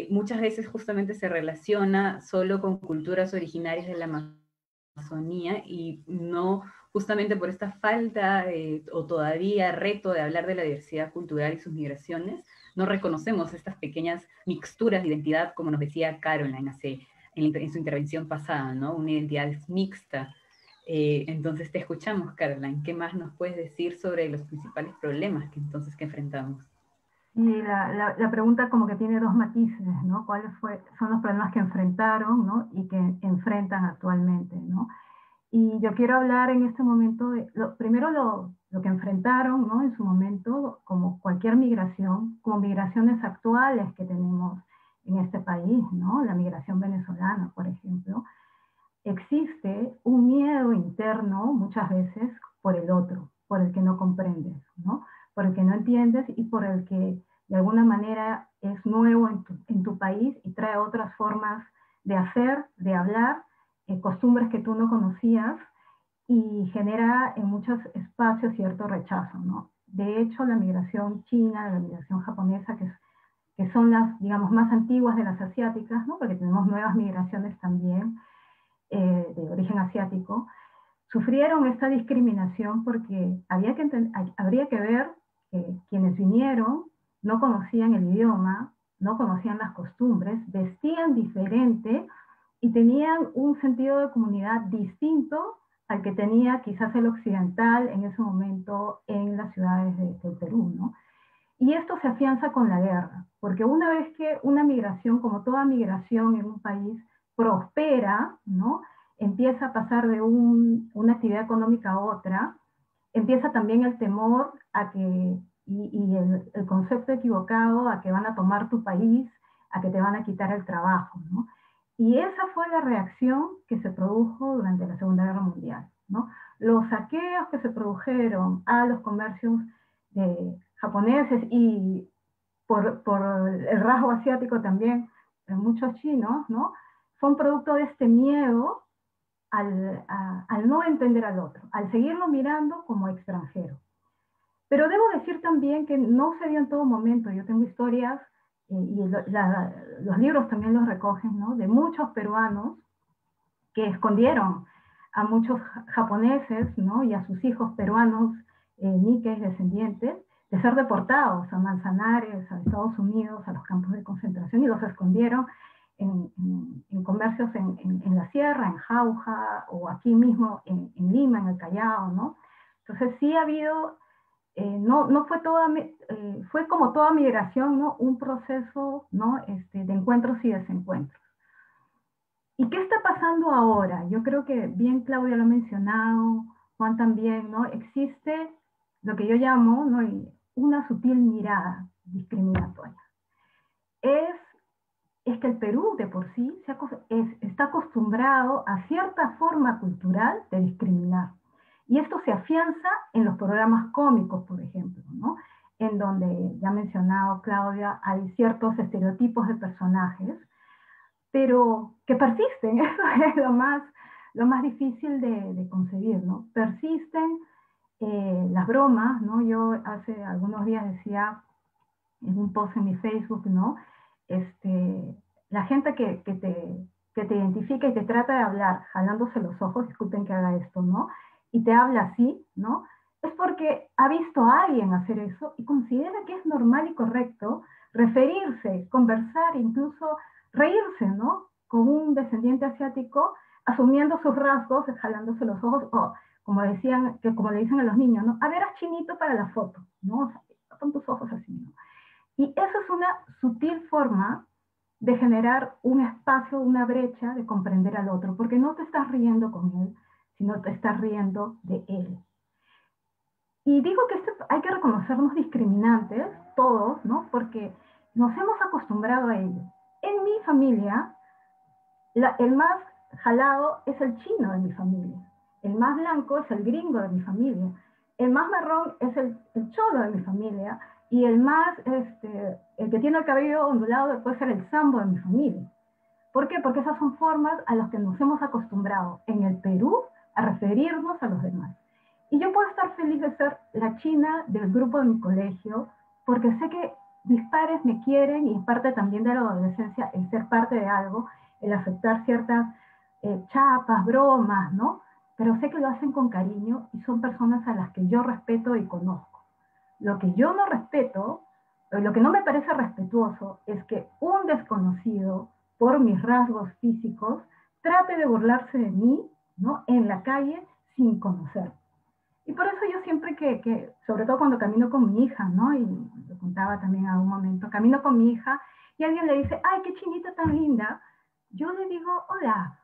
S1: Muchas veces justamente se relaciona solo con culturas originarias de la Amazonía y no justamente por esta falta o todavía reto de hablar de la diversidad cultural y sus migraciones, no reconocemos estas pequeñas mixturas de identidad, como nos decía Caroline en su intervención pasada, ¿no? Una identidad mixta. Entonces te escuchamos, Caroline. ¿Qué más nos puedes decir sobre los principales problemas que enfrentamos?
S5: Y la pregunta como que tiene dos matices, ¿no? ¿Cuáles son los problemas que enfrentaron, ¿no?, y que enfrentan actualmente, ¿no? Y yo quiero hablar en este momento de, primero lo que enfrentaron, ¿no?, en su momento, como cualquier migración, como migraciones actuales que tenemos en este país, ¿no? La migración venezolana, por ejemplo. Existe un miedo interno muchas veces por el otro, por el que no comprendes, ¿no? Por el que no entiendes y por el que de alguna manera es nuevo en tu país y trae otras formas de hacer, de hablar, costumbres que tú no conocías y genera en muchos espacios cierto rechazo, ¿no? De hecho, la migración china, la migración japonesa, que son las, digamos, más antiguas de las asiáticas, ¿no?, porque tenemos nuevas migraciones también, de origen asiático, sufrieron esta discriminación porque habría que ver que quienes vinieron no conocían el idioma, no conocían las costumbres, vestían diferente y tenían un sentido de comunidad distinto al que tenía quizás el occidental en ese momento en las ciudades del Perú, ¿no? Y esto se afianza con la guerra, porque una vez que una migración, como toda migración en un país, prospera, ¿no?, empieza a pasar de una actividad económica a otra, empieza también el temor a que, y el concepto equivocado a que van a tomar tu país, a que te van a quitar el trabajo, ¿no? Y esa fue la reacción que se produjo durante la Segunda Guerra Mundial, ¿no? Los saqueos que se produjeron a los comercios japoneses y por el rasgo asiático también, muchos chinos, ¿no?, fue un producto de este miedo al no entender al otro, al seguirlo mirando como extranjero. Pero debo decir también que no se dio en todo momento. Yo tengo historias, y los libros también los recogen, ¿no?, de muchos peruanos que escondieron a muchos japoneses, ¿no?, y a sus hijos peruanos, níqueis descendientes, de ser deportados a Manzanares, a Estados Unidos, a los campos de concentración, y los escondieron en comercios en la sierra, en Jauja, o aquí mismo en Lima, en el Callao, ¿no? Entonces sí ha habido, no fue fue como toda migración, ¿no?, un proceso, ¿no?, de encuentros y desencuentros. ¿Y qué está pasando ahora? Yo creo que bien Claudia lo ha mencionado, Juan también, ¿no? Existe lo que yo llamo, ¿no?, una sutil mirada discriminatoria. Es es que el Perú de por sí está acostumbrado a cierta forma cultural de discriminar. Y esto se afianza en los programas cómicos, por ejemplo, ¿no? En donde, ya ha mencionado Claudia, hay ciertos estereotipos de personajes, pero que persisten. Eso es lo más difícil de concebir, ¿no? Persisten las bromas, ¿no? Yo hace algunos días decía en un post en mi Facebook, ¿no? La gente que te identifica y te trata de hablar jalándose los ojos, disculpen que haga esto, ¿no? Y te habla así, ¿no? Es porque ha visto a alguien hacer eso y considera que es normal y correcto referirse, conversar, incluso reírse, ¿no? Con un descendiente asiático, asumiendo sus rasgos, jalándose los ojos, o como le dicen a los niños, ¿no? A ver, haz chinito para la foto, ¿no? O sea, con tus ojos así, ¿no? Y eso es una sutil forma de generar un espacio, una brecha de comprender al otro, porque no te estás riendo con él, sino te estás riendo de él. Y digo que hay que reconocernos discriminantes, todos, ¿no? Porque nos hemos acostumbrado a ello. En mi familia, el más jalado es el chino de mi familia, el más blanco es el gringo de mi familia, el más marrón es el cholo de mi familia, y el que tiene el cabello ondulado puede ser el sambo de mi familia. ¿Por qué? Porque esas son formas a las que nos hemos acostumbrado en el Perú a referirnos a los demás. Y yo puedo estar feliz de ser la china del grupo de mi colegio, porque sé que mis padres me quieren, y es parte también de la adolescencia el ser parte de algo, el aceptar ciertas chapas, bromas, ¿no? Pero sé que lo hacen con cariño y son personas a las que yo respeto y conozco. Lo que yo no respeto, lo que no me parece respetuoso, es que un desconocido, por mis rasgos físicos, trate de burlarse de mí, ¿no? En la calle sin conocer. Y por eso yo siempre sobre todo cuando camino con mi hija, ¿no? Y lo contaba también a un momento, camino con mi hija y alguien le dice, ¡ay, qué chinita tan linda! Yo le digo, hola,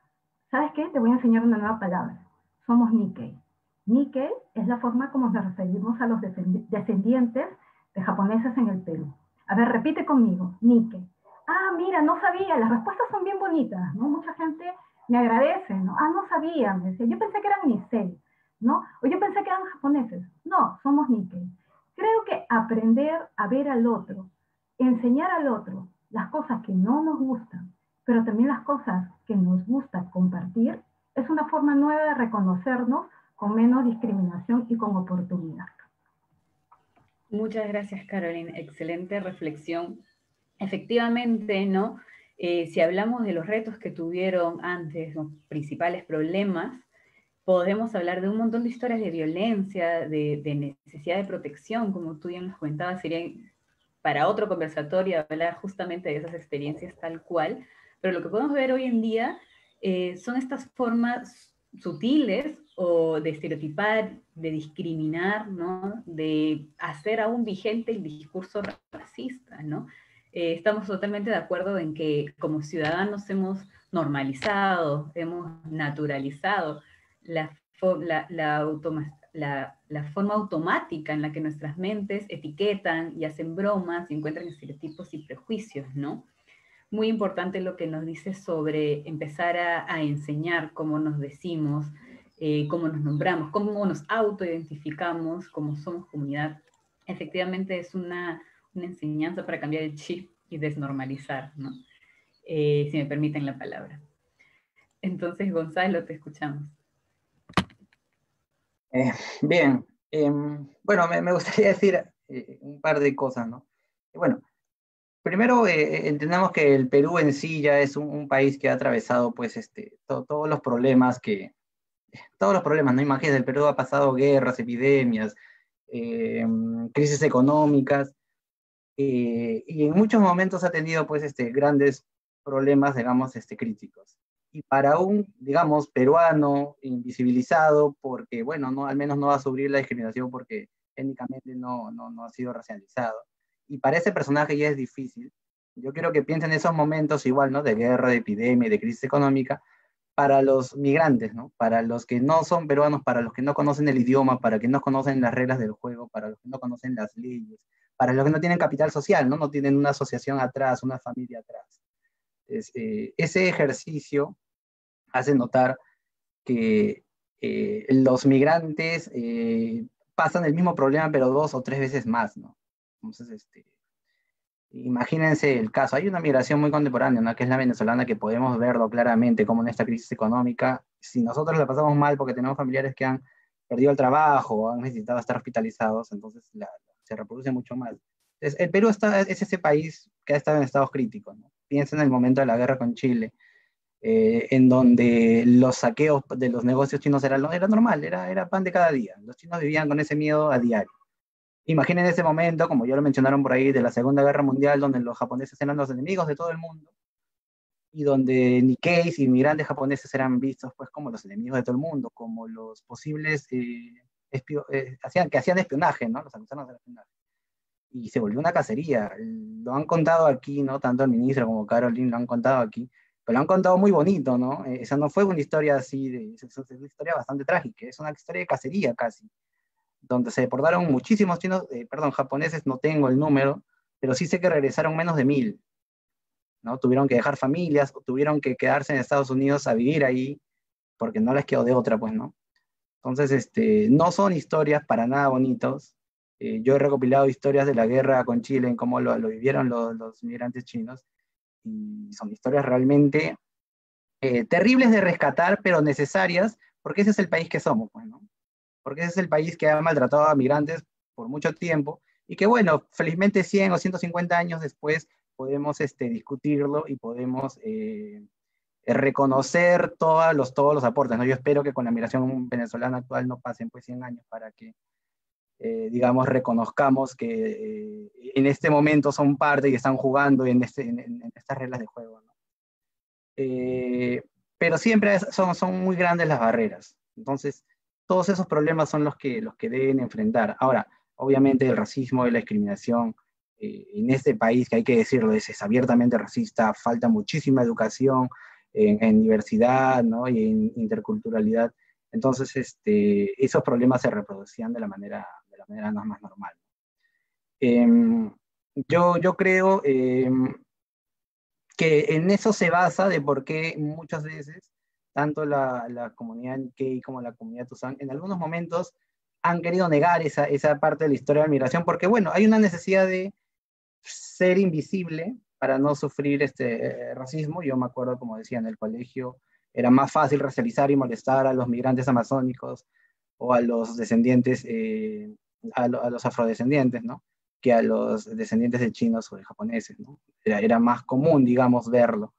S5: ¿sabes qué? Te voy a enseñar una nueva palabra. Somos Nikkei. Nikkei es la forma como nos referimos a los descendientes de japoneses en el Perú. A ver, repite conmigo, Nikkei. Ah, mira, no sabía, las respuestas son bien bonitas, ¿no? Mucha gente me agradece, ¿no? Ah, no sabía, me decía, yo pensé que eran Nisei, ¿no? O yo pensé que eran japoneses. No, somos Nikkei. Creo que aprender a ver al otro, enseñar al otro las cosas que no nos gustan, pero también las cosas que nos gusta compartir, es una forma nueva de reconocernos con menos discriminación y con oportunidad.
S1: Muchas gracias, Caroline. Excelente reflexión. Efectivamente, ¿no? Si hablamos de los retos que tuvieron antes, los principales problemas, podemos hablar de un montón de historias de violencia, de necesidad de protección, como tú ya nos comentabas, sería para otro conversatorio hablar justamente de esas experiencias tal cual, pero lo que podemos ver hoy en día son estas formas sutiles o de estereotipar, de discriminar, ¿no? De hacer aún vigente el discurso racista, ¿no? Estamos totalmente de acuerdo en que como ciudadanos hemos normalizado, hemos naturalizado la forma automática en la que nuestras mentes etiquetan y hacen bromas y encuentran estereotipos y prejuicios, ¿no? Muy importante lo que nos dice sobre empezar a enseñar cómo nos decimos, cómo nos nombramos, cómo nos autoidentificamos, cómo somos comunidad. Efectivamente es una enseñanza para cambiar el chip y desnormalizar, ¿no? Si me permiten la palabra. Entonces, Gonzalo, te escuchamos.
S6: Bien, bueno, me gustaría decir un par de cosas, ¿no? Bueno, primero entendamos que el Perú en sí ya es un país que ha atravesado, pues, todos los problemas ¿no? Imagínense, el Perú ha pasado guerras, epidemias, crisis económicas, y en muchos momentos ha tenido, pues, grandes problemas, digamos, críticos. Y para un, digamos, peruano invisibilizado, porque, bueno, no, al menos no va a sufrir la discriminación porque étnicamente no ha sido racializado. Y para ese personaje ya es difícil. Yo quiero que piensen en esos momentos igual, ¿no? De guerra, de epidemia, de crisis económica, para los migrantes, ¿no? Para los que no son peruanos, para los que no conocen el idioma, para los que no conocen las reglas del juego, para los que no conocen las leyes, para los que no tienen capital social, ¿no? No tienen una asociación atrás, una familia atrás. Ese ejercicio hace notar que los migrantes pasan el mismo problema, pero 2 o 3 veces más, ¿no? Entonces, imagínense el caso. Hay una migración muy contemporánea, ¿no? Que es la venezolana, que podemos verlo claramente, como en esta crisis económica, si nosotros la pasamos mal porque tenemos familiares que han perdido el trabajo o han necesitado estar hospitalizados, entonces se reproduce mucho más. Entonces, el Perú es ese país que ha estado en estados críticos, ¿no? Piensa en el momento de la guerra con Chile, en donde los saqueos de los negocios chinos era normal, era pan de cada día. Los chinos vivían con ese miedo a diario. Imaginen ese momento, como ya lo mencionaron por ahí, de la Segunda Guerra Mundial, donde los japoneses eran los enemigos de todo el mundo, y donde Nikkeis, inmigrantes japoneses, eran vistos pues como los enemigos de todo el mundo, como los posibles que hacían espionaje, ¿no? Los acusaron de espionaje. Y se volvió una cacería. Lo han contado aquí, ¿no? Tanto el ministro como Caroline lo han contado aquí, pero lo han contado muy bonito, ¿no? Esa no fue una historia así, es una historia bastante trágica, es una historia de cacería casi, donde se deportaron muchísimos japoneses, no tengo el número, pero sí sé que regresaron menos de 1000, ¿no? Tuvieron que dejar familias, o tuvieron que quedarse en Estados Unidos a vivir ahí, porque no les quedó de otra, pues, ¿no? Entonces, no son historias para nada bonitos. Yo he recopilado historias de la guerra con Chile, en cómo lo vivieron los migrantes chinos, y son historias realmente terribles de rescatar, pero necesarias, porque ese es el país que somos, pues, ¿no? Porque ese es el país que ha maltratado a migrantes por mucho tiempo, y que, bueno, felizmente 100 o 150 años después podemos discutirlo y podemos reconocer todos los aportes, ¿no? Yo espero que con la migración venezolana actual no pasen pues 100 años para que, digamos, reconozcamos que en este momento son parte y están jugando en estas reglas de juego, ¿no? Pero siempre son muy grandes las barreras. Entonces, todos esos problemas son los que deben enfrentar. Ahora, obviamente el racismo y la discriminación en este país, que hay que decirlo, es abiertamente racista, falta muchísima educación en diversidad, ¿no? Y en interculturalidad. Entonces, esos problemas se reproducían de la manera no más normal. Yo creo que en eso se basa de por qué muchas veces, tanto la comunidad Nikkei como la comunidad Tuzán, en algunos momentos han querido negar esa parte de la historia de la migración, porque bueno, hay una necesidad de ser invisible para no sufrir racismo. Yo me acuerdo, como decía, en el colegio era más fácil racializar y molestar a los migrantes amazónicos o a los descendientes, a los afrodescendientes, ¿no? Que a los descendientes de chinos o de japoneses, ¿no? Era más común, digamos, verlo.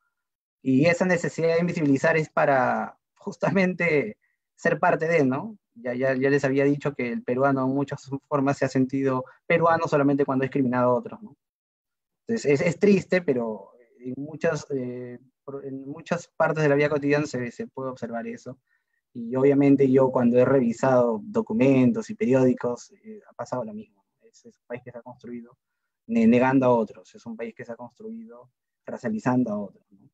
S6: Y esa necesidad de invisibilizar es para justamente ser parte de, ¿no? Ya les había dicho que el peruano en muchas formas se ha sentido peruano solamente cuando ha discriminado a otros, ¿no? Entonces, es triste, pero en muchas partes de la vida cotidiana se puede observar eso. Y obviamente yo, cuando he revisado documentos y periódicos, ha pasado lo mismo. Es un país que se ha construido negando a otros, es un país que se ha construido racializando a otros, ¿no?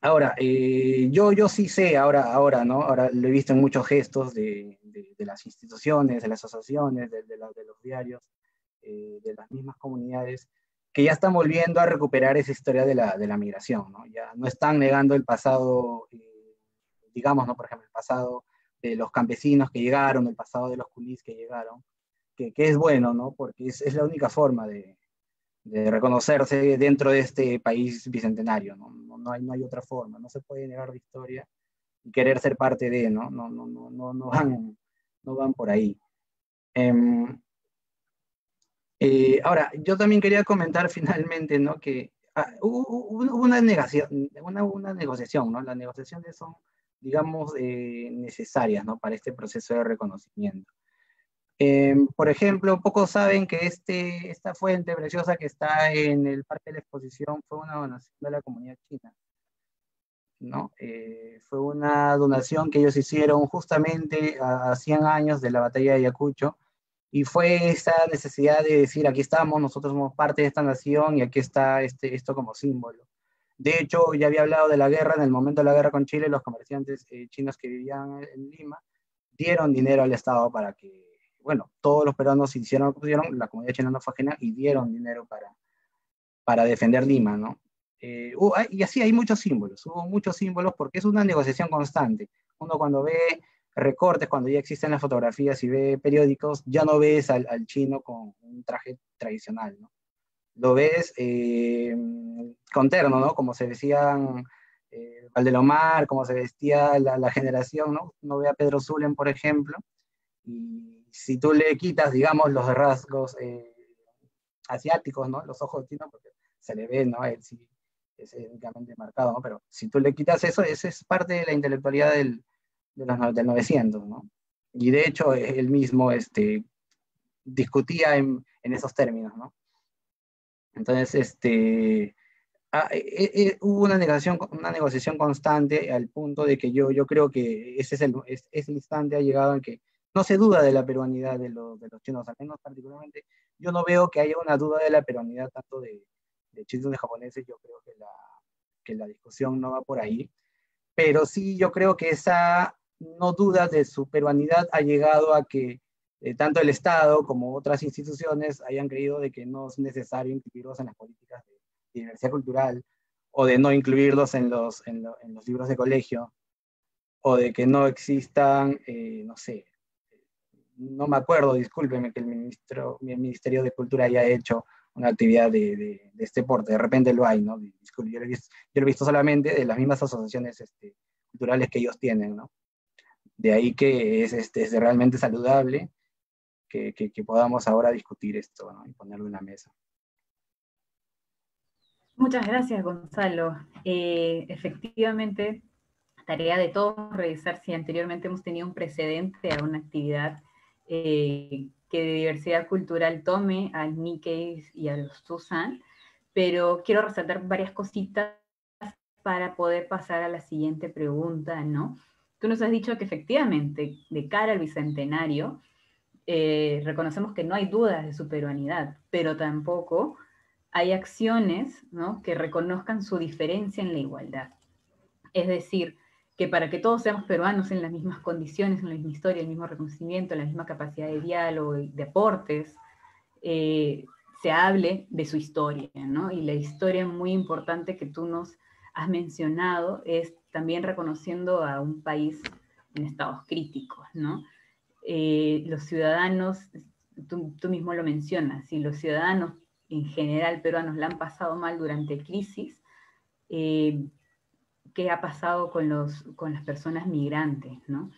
S6: Ahora, yo sí sé, ahora, ¿no? Ahora lo he visto en muchos gestos de las instituciones, de las asociaciones, de los diarios, de las mismas comunidades, que ya están volviendo a recuperar esa historia de la migración, ¿no? Ya no están negando el pasado, digamos, ¿no? Por ejemplo, el pasado de los campesinos que llegaron, el pasado de los culís que llegaron, que es bueno, ¿no? Porque es la única forma de reconocerse dentro de este país bicentenario, ¿no? No hay otra forma, no se puede negar la historia y querer ser parte de, ¿no? No van por ahí. Ahora, yo también quería comentar finalmente, ¿no? Que hubo una negociación, ¿no? Las negociaciones son, digamos, necesarias, ¿no? Para este proceso de reconocimiento. Por ejemplo, pocos saben que esta fuente preciosa que está en el Parque de la Exposición fue una donación de la comunidad china, ¿no? Fue una donación que ellos hicieron justamente a 100 años de la batalla de Ayacucho, y fue esa necesidad de decir, aquí estamos, nosotros somos parte de esta nación y aquí está esto como símbolo. De hecho, ya había hablado de la guerra, en el momento de la guerra con Chile, los comerciantes chinos que vivían en Lima dieron dinero al Estado para que, bueno, todos los peruanos hicieron lo que pudieron, la comunidad china no fue ajena y dieron dinero para defender Lima, ¿no? Y así hay muchos símbolos, hubo muchos símbolos porque es una negociación constante. Uno cuando ve recortes, cuando ya existen las fotografías y ve periódicos, ya no ves al chino con un traje tradicional, ¿no? Lo ves con terno, ¿no? Como se vestían Valdelomar, como se vestía la generación, ¿no? Uno ve a Pedro Zulen, por ejemplo, y si tú le quitas, digamos, los rasgos asiáticos, ¿no? Los ojos chinos, porque se le ve, ¿no? Él sí es étnicamente marcado, ¿no? Pero si tú le quitas eso, esa es parte de la intelectualidad del 900, ¿no? Y de hecho, él mismo discutía en esos términos, ¿no? Entonces, hubo una negociación constante al punto de que yo creo que ese instante ha llegado en que no se duda de la peruanidad de los chinos, al menos particularmente yo no veo que haya una duda de la peruanidad tanto de chinos y de japoneses. Yo creo que la discusión no va por ahí, pero sí yo creo que esa no duda de su peruanidad ha llegado a que tanto el Estado como otras instituciones hayan creído de que no es necesario incluirlos en las políticas de diversidad cultural, o de no incluirlos en los libros de colegio, o de que no existan, no sé, no me acuerdo, discúlpeme, que el Ministerio de Cultura haya hecho una actividad de este porte, de repente lo hay, ¿no? Disculpe, yo lo he visto solamente de las mismas asociaciones culturales que ellos tienen, ¿no? De ahí que es realmente saludable que podamos ahora discutir esto, ¿no? Y ponerlo en la mesa.
S1: Muchas gracias, Gonzalo. Efectivamente, tarea de todos revisar si anteriormente hemos tenido un precedente a una actividad que de diversidad cultural tome al Nikkei y a los Tusan, pero quiero resaltar varias cositas para poder pasar a la siguiente pregunta, ¿no? Tú nos has dicho que efectivamente, de cara al Bicentenario, reconocemos que no hay dudas de su peruanidad, pero tampoco hay acciones, ¿no?, que reconozcan su diferencia en la igualdad. Es decir, que para que todos seamos peruanos en las mismas condiciones, en la misma historia, el mismo reconocimiento, la misma capacidad de diálogo y de aportes, se hable de su historia, ¿no? Y la historia muy importante que tú nos has mencionado es también reconociendo a un país en estados críticos, ¿no? Los ciudadanos, tú mismo lo mencionas, si los ciudadanos en general peruanos la han pasado mal durante crisis, ¿qué ha pasado con las personas migrantes, ¿no?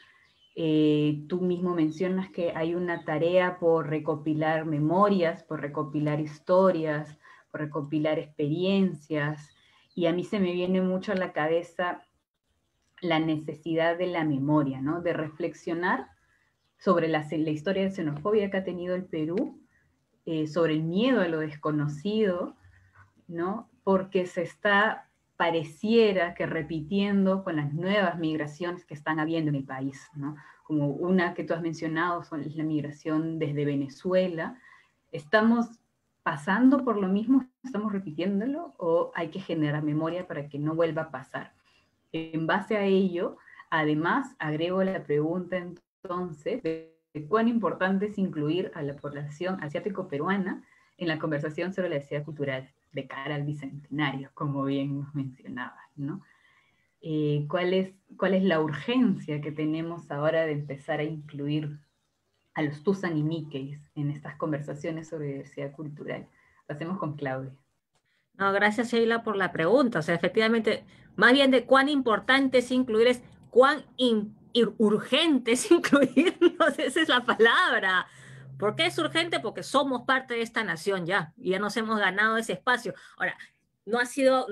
S1: Tú mismo mencionas que hay una tarea por recopilar memorias, por recopilar historias, por recopilar experiencias, y a mí se me viene mucho a la cabeza la necesidad de la memoria, ¿no? De reflexionar sobre la historia de xenofobia que ha tenido el Perú, sobre el miedo a lo desconocido, ¿no? Porque pareciera que repitiendo con las nuevas migraciones que están habiendo en el país, ¿no? Como una que tú has mencionado, es la migración desde Venezuela. ¿Estamos pasando por lo mismo? ¿Estamos repitiéndolo? ¿O hay que generar memoria para que no vuelva a pasar? En base a ello, además, agrego la pregunta entonces de cuán importante es incluir a la población asiático-peruana en la conversación sobre la diversidad cultural de cara al Bicentenario, como bien nos mencionabas, ¿no? ¿Cuál es la urgencia que tenemos ahora de empezar a incluir a los Tusan y Nikkeis en estas conversaciones sobre diversidad cultural? Pasemos con Claudia.
S3: No, gracias, Sheila, por la pregunta. O sea, efectivamente, más bien de cuán importante es incluir es cuán urgente es incluirnos, esa es la palabra. ¿Por qué es urgente? Porque somos parte de esta nación ya, y ya nos hemos ganado ese espacio. Ahora, no ha sido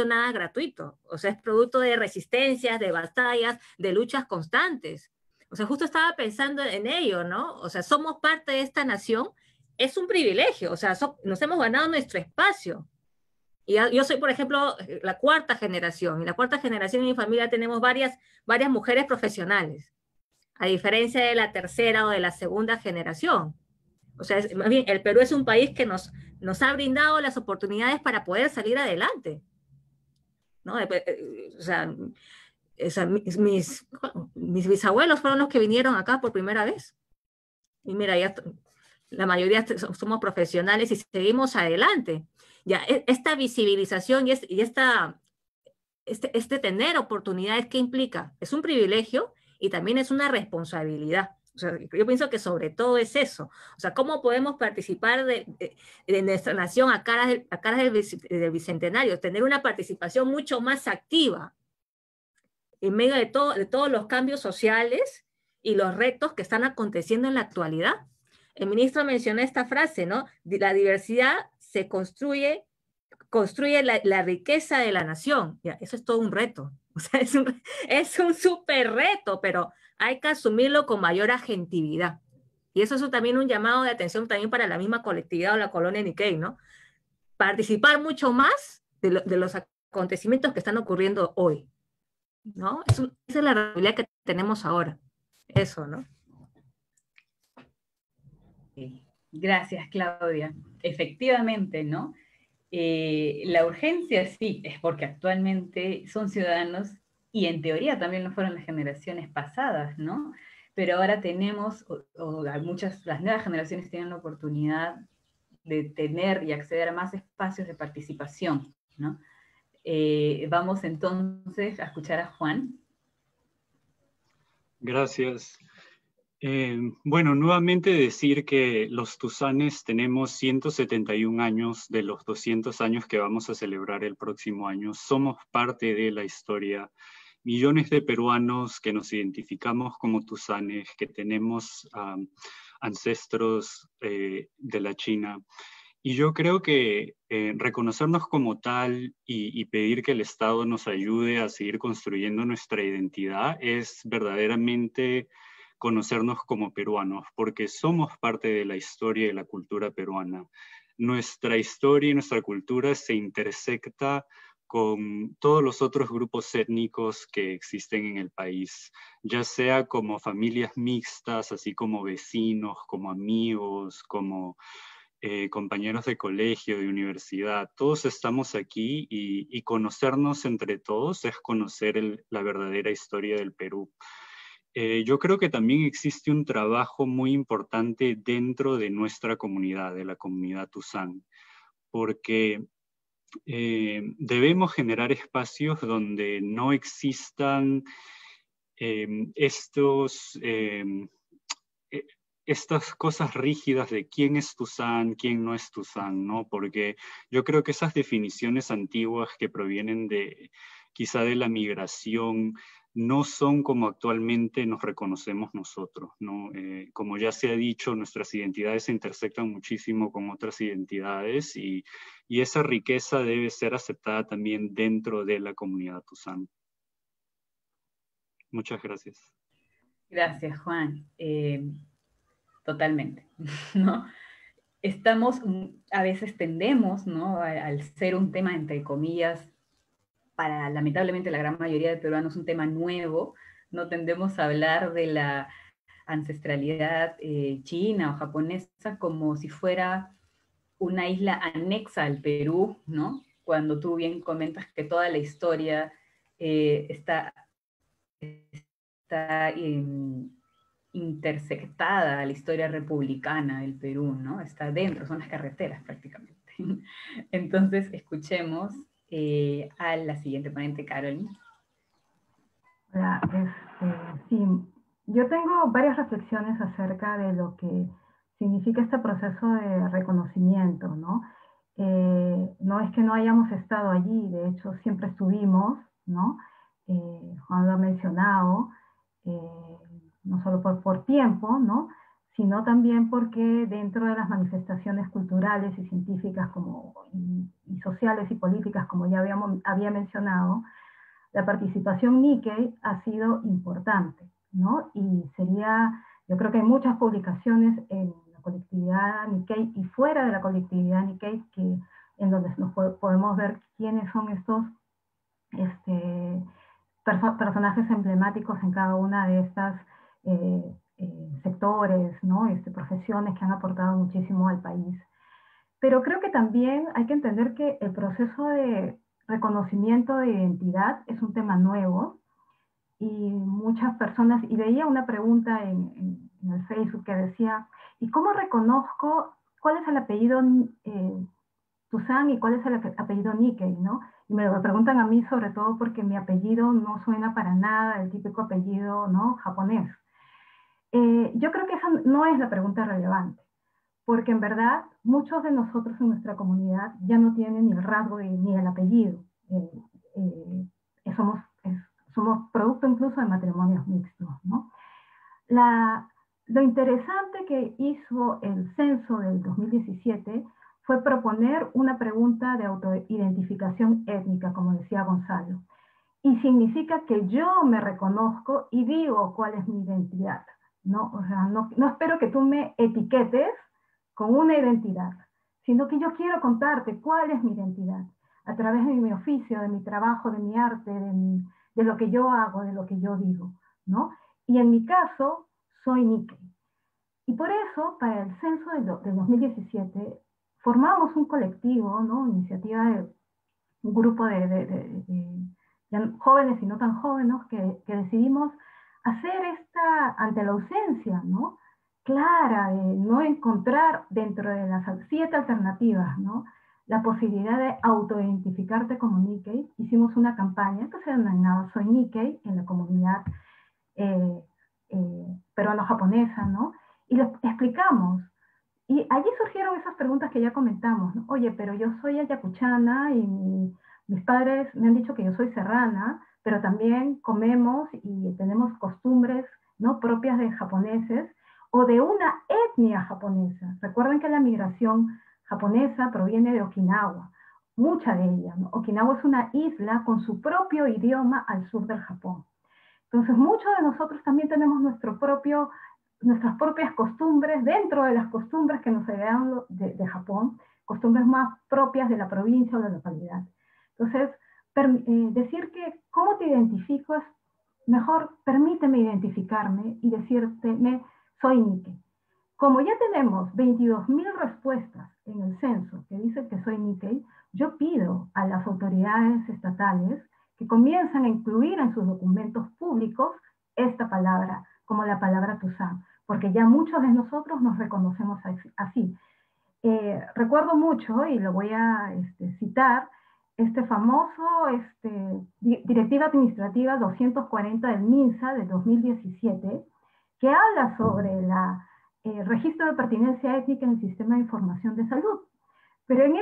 S3: nada gratuito. O sea, es producto de resistencias, de batallas, de luchas constantes. O sea, justo estaba pensando en ello, ¿no? O sea, somos parte de esta nación, es un privilegio, o sea, nos hemos ganado nuestro espacio. Y yo soy, por ejemplo, la cuarta generación, y la cuarta generación en mi familia tenemos varias mujeres profesionales, a diferencia de la tercera o de la segunda generación. O sea, más bien, el Perú es un país que nos ha brindado las oportunidades para poder salir adelante, ¿no? O sea, mis bisabuelos fueron los que vinieron acá por primera vez. Y mira, ya la mayoría somos profesionales y seguimos adelante. Ya, esta visibilización y este tener oportunidades, ¿qué implica? Es un privilegio y también es una responsabilidad. O sea, yo pienso que sobre todo es eso. O sea, ¿cómo podemos participar de nuestra nación a caras del Bicentenario? Tener una participación mucho más activa en medio de todos los cambios sociales y los retos que están aconteciendo en la actualidad. El ministro mencionó esta frase, ¿no? La diversidad se construye la riqueza de la nación. Ya, eso es todo un reto. O sea, es un súper reto, pero hay que asumirlo con mayor agentividad. Y eso es también un llamado de atención también para la misma colectividad o la colonia Nikkei, ¿no? Participar mucho más de los acontecimientos que están ocurriendo hoy, ¿no? Esa es la realidad que tenemos ahora. Eso, ¿no?
S1: Gracias, Claudia. Efectivamente, ¿no? La urgencia sí es porque actualmente son ciudadanos y en teoría también lo fueron las generaciones pasadas, ¿no? Pero ahora tenemos, las nuevas generaciones tienen la oportunidad de tener y acceder a más espacios de participación, ¿no? Vamos entonces a escuchar a Juan.
S4: Gracias. Bueno, nuevamente decir que los tusanes tenemos 171 años de los 200 años que vamos a celebrar el próximo año. Somos parte de la historia. Millones de peruanos que nos identificamos como tusanes, que tenemos ancestros de la China. Y yo creo que reconocernos como tal y pedir que el Estado nos ayude a seguir construyendo nuestra identidad es verdaderamente conocernos como peruanos, porque somos parte de la historia y de la cultura peruana. Nuestra historia y nuestra cultura se intersecta con todos los otros grupos étnicos que existen en el país, ya sea como familias mixtas, así como vecinos, como amigos, como compañeros de colegio, de universidad. Todos estamos aquí y conocernos entre todos es conocer la verdadera historia del Perú. Yo creo que también existe un trabajo muy importante dentro de nuestra comunidad, de la comunidad Tusán, porque debemos generar espacios donde no existan estas cosas rígidas de quién es Tusán, quién no es Tusán, ¿no? Porque yo creo que esas definiciones antiguas que provienen quizá de la migración, no son como actualmente nos reconocemos nosotros, ¿no? Como ya se ha dicho, nuestras identidades se intersectan muchísimo con otras identidades y esa riqueza debe ser aceptada también dentro de la comunidad Tusán. Muchas gracias.
S1: Gracias, Juan. Totalmente, ¿no? A veces tendemos, ¿no? Al ser un tema, entre comillas, para lamentablemente la gran mayoría de peruanos un tema nuevo, no tendemos a hablar de la ancestralidad china o japonesa como si fuera una isla anexa al Perú, ¿no? Cuando tú bien comentas que toda la historia está intersectada a la historia republicana del Perú, ¿no? Está dentro, son las carreteras prácticamente. Entonces, escuchemos a la siguiente ponente, Carolyn.
S5: Hola, sí, yo tengo varias reflexiones acerca de lo que significa este proceso de reconocimiento, ¿no? No es que no hayamos estado allí, de hecho siempre estuvimos, ¿no? Juan lo ha mencionado, no solo por tiempo, ¿no? Sino también porque dentro de las manifestaciones culturales y científicas y sociales y políticas, como ya había mencionado, la participación Nikkei ha sido importante, ¿no? Y yo creo que hay muchas publicaciones en la colectividad Nikkei y fuera de la colectividad Nikkei en donde podemos ver quiénes son estos personajes emblemáticos en cada una de estas sectores, ¿no? Profesiones que han aportado muchísimo al país. Pero creo que también hay que entender que el proceso de reconocimiento de identidad es un tema nuevo y muchas personas, y veía una pregunta en el Facebook que decía, ¿y cómo reconozco cuál es el apellido Toussaint y cuál es el apellido Nikkei, ¿no? Y me lo preguntan a mí sobre todo porque mi apellido no suena para nada el típico apellido, ¿no?, japonés. Yo creo que esa no es la pregunta relevante, porque en verdad muchos de nosotros en nuestra comunidad ya no tienen ni el rasgo ni el apellido. Somos producto incluso de matrimonios mixtos, ¿no? Lo interesante que hizo el censo del 2017 fue proponer una pregunta de autoidentificación étnica, como decía Gonzalo. Y significa que yo me reconozco y digo cuál es mi identidad, ¿no? O sea, no espero que tú me etiquetes con una identidad, sino que yo quiero contarte cuál es mi identidad, a través de mi oficio, de mi trabajo, de mi arte, de lo que yo hago, de lo que yo digo, ¿no? Y en mi caso, soy Nikkei. Y por eso, para el censo del 2017, formamos un colectivo, ¿no?, iniciativa de un grupo de jóvenes y no tan jóvenes que decidimos hacer ante la ausencia, ¿no?, clara de no encontrar dentro de las 7 alternativas, ¿no?, la posibilidad de autoidentificarte como Nikkei. Hicimos una campaña que se denominaba Soy Nikkei en la comunidad peruano-japonesa, ¿no? Y lo explicamos. Y allí surgieron esas preguntas que ya comentamos, ¿no? Oye, pero yo soy ayacuchana y mis padres me han dicho que yo soy serrana, pero también comemos y tenemos costumbres, ¿no?, propias de japoneses o de una etnia japonesa. Recuerden que la migración japonesa proviene de Okinawa, mucha de ella, ¿no? Okinawa es una isla con su propio idioma al sur del Japón. Entonces, muchos de nosotros también tenemos nuestras propias costumbres, dentro de las costumbres que nos heredan de Japón, costumbres más propias de la provincia o de la localidad. Entonces, decir que cómo te identifico es mejor, permíteme identificarme y decirte, soy Nikkei. Como ya tenemos 22.000 respuestas en el censo que dicen que soy Nikkei, yo pido a las autoridades estatales que comiencen a incluir en sus documentos públicos esta palabra, como la palabra Toussaint, porque ya muchos de nosotros nos reconocemos así. Recuerdo mucho, y lo voy a citar, este famoso Directiva Administrativa 240 del MINSA de 2017, que habla sobre el registro de pertinencia étnica en el sistema de información de salud. Pero en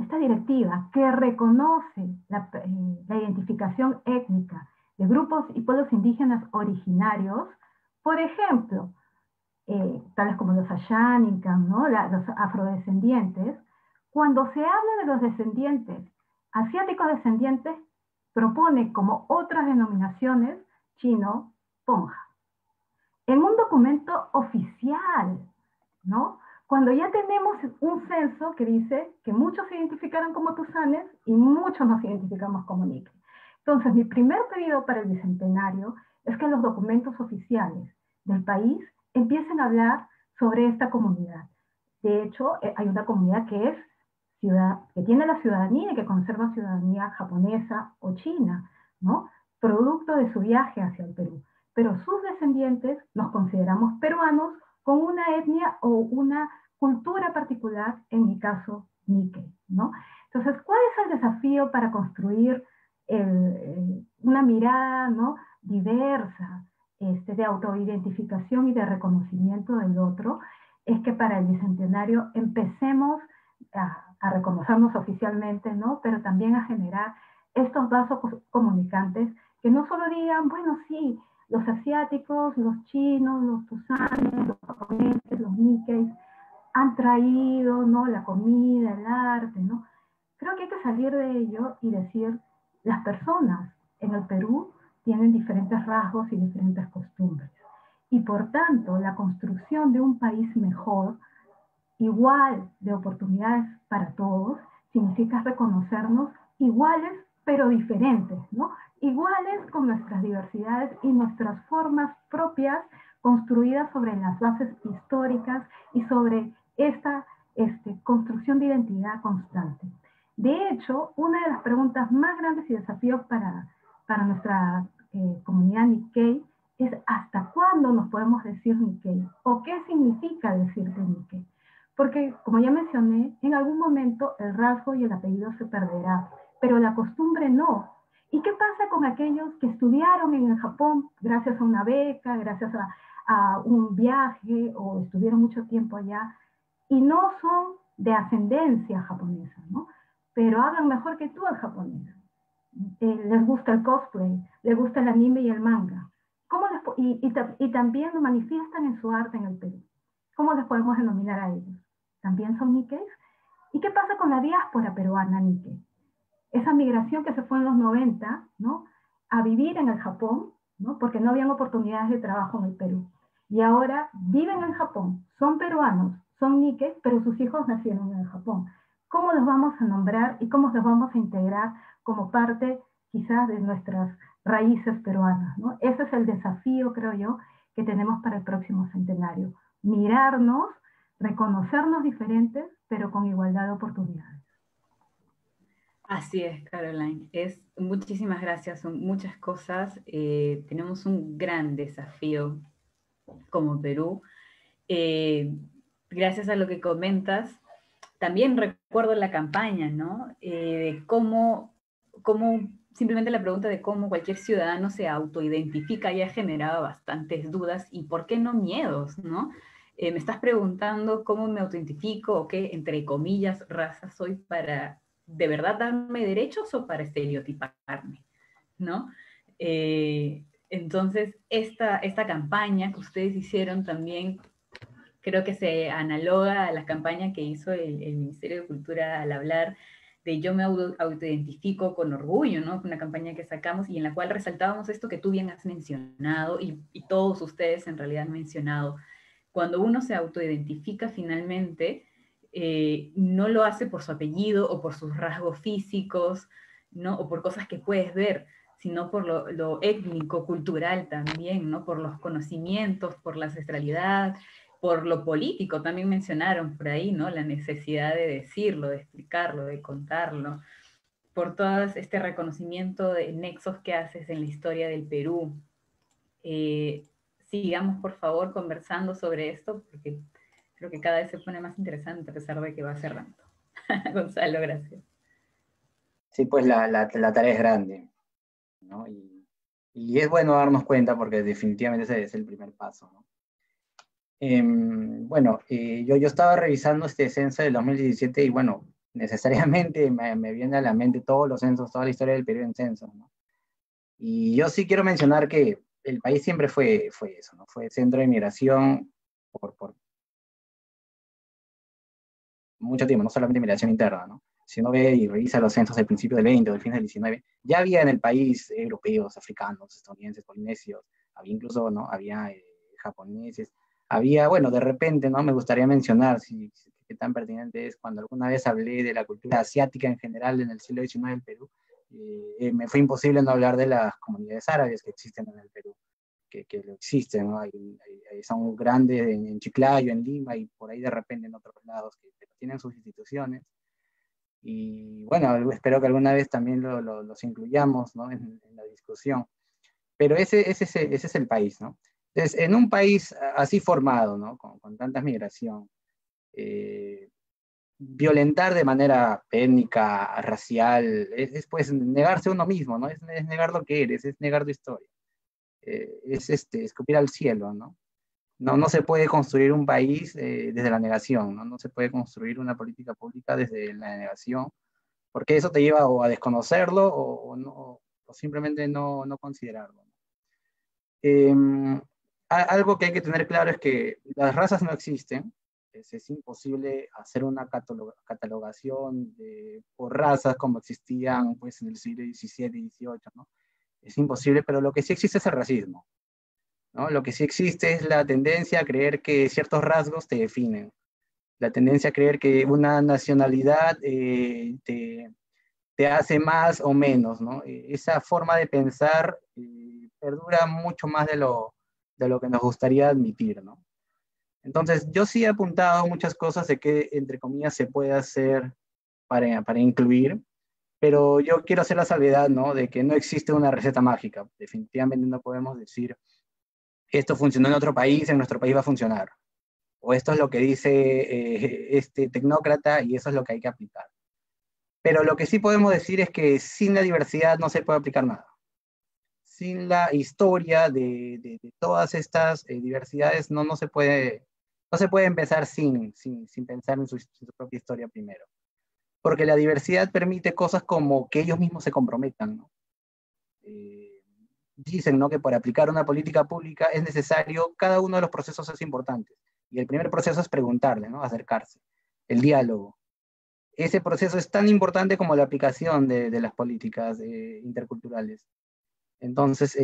S5: esta directiva que reconoce la identificación étnica de grupos y pueblos indígenas originarios, por ejemplo, tales como los Ashaninkan, ¿no?, los afrodescendientes, cuando se habla de los descendientes, asiáticos descendientes, propone como otras denominaciones chino, ponja. En un documento oficial, ¿no?, cuando ya tenemos un censo que dice que muchos se identificaron como Toussaintes y muchos nos identificamos como Nikkei. Entonces, mi primer pedido para el Bicentenario es que los documentos oficiales del país empiecen a hablar sobre esta comunidad. De hecho, hay una comunidad que tiene la ciudadanía y que conserva ciudadanía japonesa o china, ¿no?, producto de su viaje hacia el Perú. Pero sus descendientes nos consideramos peruanos con una etnia o una cultura particular, en mi caso, Nikkei, ¿no? Entonces, ¿cuál es el desafío para construir una mirada, ¿no?, diversa, de autoidentificación y de reconocimiento del otro? Es que para el Bicentenario empecemos a reconocernos oficialmente, ¿no?, pero también a generar estos vasos comunicantes que no solo digan, bueno, sí, los asiáticos, los chinos, los Toussaintes, los japoneses, los Nikkeis han traído, ¿no?, la comida, el arte, ¿no? Creo que hay que salir de ello y decir, las personas en el Perú tienen diferentes rasgos y diferentes costumbres. Y por tanto, la construcción de un país mejor, igual de oportunidades para todos, significa reconocernos iguales pero diferentes, ¿no? Iguales con nuestras diversidades y nuestras formas propias construidas sobre las bases históricas y sobre esta construcción de identidad constante. De hecho, una de las preguntas más grandes y desafíos para nuestra comunidad Nikkei es hasta cuándo nos podemos decir Nikkei, o qué significa decirte Nikkei. Porque, como ya mencioné, en algún momento el rasgo y el apellido se perderá, pero la costumbre no. ¿Y qué pasa con aquellos que estudiaron en el Japón gracias a una beca, gracias a un viaje, o estuvieron mucho tiempo allá, y no son de ascendencia japonesa, ¿no? Pero hablan mejor que tú el japonés? Les gusta el cosplay, les gusta el anime y el manga. Y también lo manifiestan en su arte en el Perú. ¿Cómo les podemos denominar a ellos? ¿También son Nikkeis? ¿Y qué pasa con la diáspora peruana Nikkei? Esa migración que se fue en los 90, ¿no?, a vivir en el Japón, ¿no?, porque no habían oportunidades de trabajo en el Perú. Y ahora viven en Japón, son peruanos, son Nikkeis, pero sus hijos nacieron en el Japón. ¿Cómo los vamos a nombrar y cómo los vamos a integrar como parte quizás de nuestras raíces peruanas, ¿no? Ese es el desafío, creo yo, que tenemos para el próximo centenario. Mirarnos, reconocernos diferentes, pero con igualdad de oportunidades.
S1: Así es, Caroline. Muchísimas gracias, son muchas cosas. Tenemos un gran desafío como Perú. Gracias a lo que comentas, también recuerdo la campaña, ¿no? De cómo simplemente la pregunta de cómo cualquier ciudadano se autoidentifica ya generaba bastantes dudas y por qué no miedos, ¿no? Me estás preguntando cómo me autoidentifico o qué, entre comillas, raza soy para de verdad darme derechos o para estereotiparme, ¿no? Entonces, esta campaña que ustedes hicieron también creo que se analoga a la campaña que hizo el Ministerio de Cultura al hablar de yo me autoidentifico con orgullo, ¿no? Una campaña que sacamos y en la cual resaltábamos esto que tú bien has mencionado y todos ustedes en realidad han mencionado. Cuando uno se autoidentifica finalmente, no lo hace por su apellido o por sus rasgos físicos, ¿no? O por cosas que puedes ver, sino por lo étnico, cultural también, ¿no? Por los conocimientos, por la ancestralidad, por lo político, también mencionaron por ahí, ¿no? La necesidad de decirlo, de explicarlo, de contarlo, por todo este reconocimiento de nexos que haces en la historia del Perú. Sigamos, por favor, conversando sobre esto, porque creo que cada vez se pone más interesante a pesar de que va cerrando. Gonzalo, gracias.
S6: Sí, pues la tarea es grande, ¿no? Y es bueno darnos cuenta porque definitivamente ese es el primer paso, ¿no? Bueno, yo estaba revisando este censo del 2017 y bueno, necesariamente me viene a la mente todos los censos, toda la historia del Perú en censos, ¿no? Y yo sí quiero mencionar que el país siempre fue eso, ¿no? Fue centro de migración por mucho tiempo, no solamente migración interna, ¿no? Si uno ve y revisa los censos del principio del 20 o del fin del 19, ya había en el país europeos, africanos, estadounidenses, polinesios, había incluso, ¿no? Había japoneses, había, bueno, de repente, ¿no? Me gustaría mencionar, qué tan pertinente es, cuando alguna vez hablé de la cultura asiática en general en el siglo XIX del Perú, me fue imposible no hablar de las comunidades árabes que existen en el Perú, que lo existen, ¿no? Son grandes en Chiclayo, en Lima, y por ahí de repente en otros lados que tienen sus instituciones. Y bueno, espero que alguna vez también los incluyamos, ¿no? en la discusión. Pero ese es el país, ¿no? Entonces, en un país así formado, ¿no? Con tanta migración, violentar de manera étnica, racial, es pues negarse a uno mismo, ¿no? Es negar lo que eres, es negar tu historia. Es escupir al cielo, ¿no? No se puede construir un país desde la negación, ¿no? No se puede construir una política pública desde la negación, porque eso te lleva o a desconocerlo o simplemente no considerarlo. Algo que hay que tener claro es que las razas no existen. Es imposible hacer una catalogación por razas como existían pues, en el siglo XVII y XVIII, ¿no? Es imposible, pero lo que sí existe es el racismo, ¿no? Lo que sí existe es la tendencia a creer que ciertos rasgos te definen, la tendencia a creer que una nacionalidad te hace más o menos, ¿no? Esa forma de pensar perdura mucho más de lo que nos gustaría admitir, ¿no? Entonces, yo sí he apuntado muchas cosas de que, entre comillas, se puede hacer para incluir, pero yo quiero hacer la salvedad, ¿no? De que no existe una receta mágica. Definitivamente no podemos decir esto funcionó en otro país, en nuestro país va a funcionar. O esto es lo que dice este tecnócrata y eso es lo que hay que aplicar. Pero lo que sí podemos decir es que sin la diversidad no se puede aplicar nada. Sin la historia de todas estas diversidades no se puede empezar sin pensar en su propia historia primero. Porque la diversidad permite cosas como que ellos mismos se comprometan, ¿no? Dicen, ¿no?, que para aplicar una política pública es necesario, cada uno de los procesos es importante. Y el primer proceso es preguntarle, ¿no?, acercarse, el diálogo. Ese proceso es tan importante como la aplicación de las políticas interculturales. Entonces,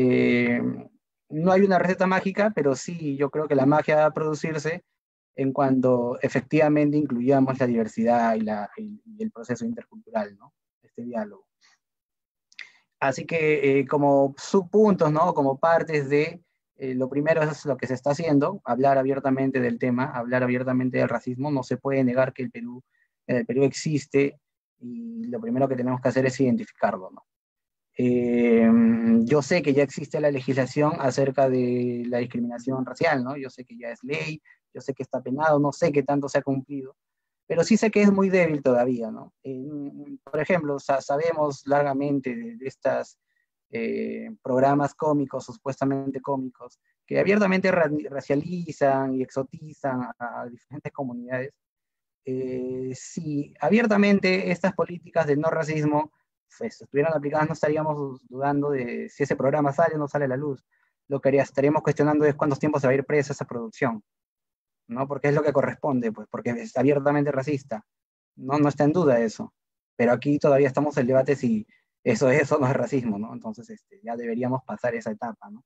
S6: no hay una receta mágica, pero sí, yo creo que la magia va a producirse en cuando efectivamente incluyamos la diversidad y el proceso intercultural, ¿no?, este diálogo. Así que como subpuntos, ¿no?, como partes de lo primero es lo que se está haciendo, hablar abiertamente del tema, hablar abiertamente del racismo. No se puede negar que el Perú existe y lo primero que tenemos que hacer es identificarlo, ¿no? Yo sé que ya existe la legislación acerca de la discriminación racial, ¿no? Yo sé que ya es ley, yo sé que está penado, no sé qué tanto se ha cumplido, pero sí sé que es muy débil todavía, ¿no? Por ejemplo, sabemos largamente de estos programas cómicos, supuestamente cómicos, que abiertamente racializan y exotizan a diferentes comunidades. Si abiertamente estas políticas de no racismo pues, estuvieran aplicadas, no estaríamos dudando de si ese programa sale o no sale a la luz. Lo que estaríamos cuestionando es cuántos tiempos se va a ir presa esa producción, ¿no? Porque es lo que corresponde, pues, porque es abiertamente racista. No está en duda eso. Pero aquí todavía estamos en el debate si eso no es racismo, ¿no? Entonces ya deberíamos pasar esa etapa, ¿no?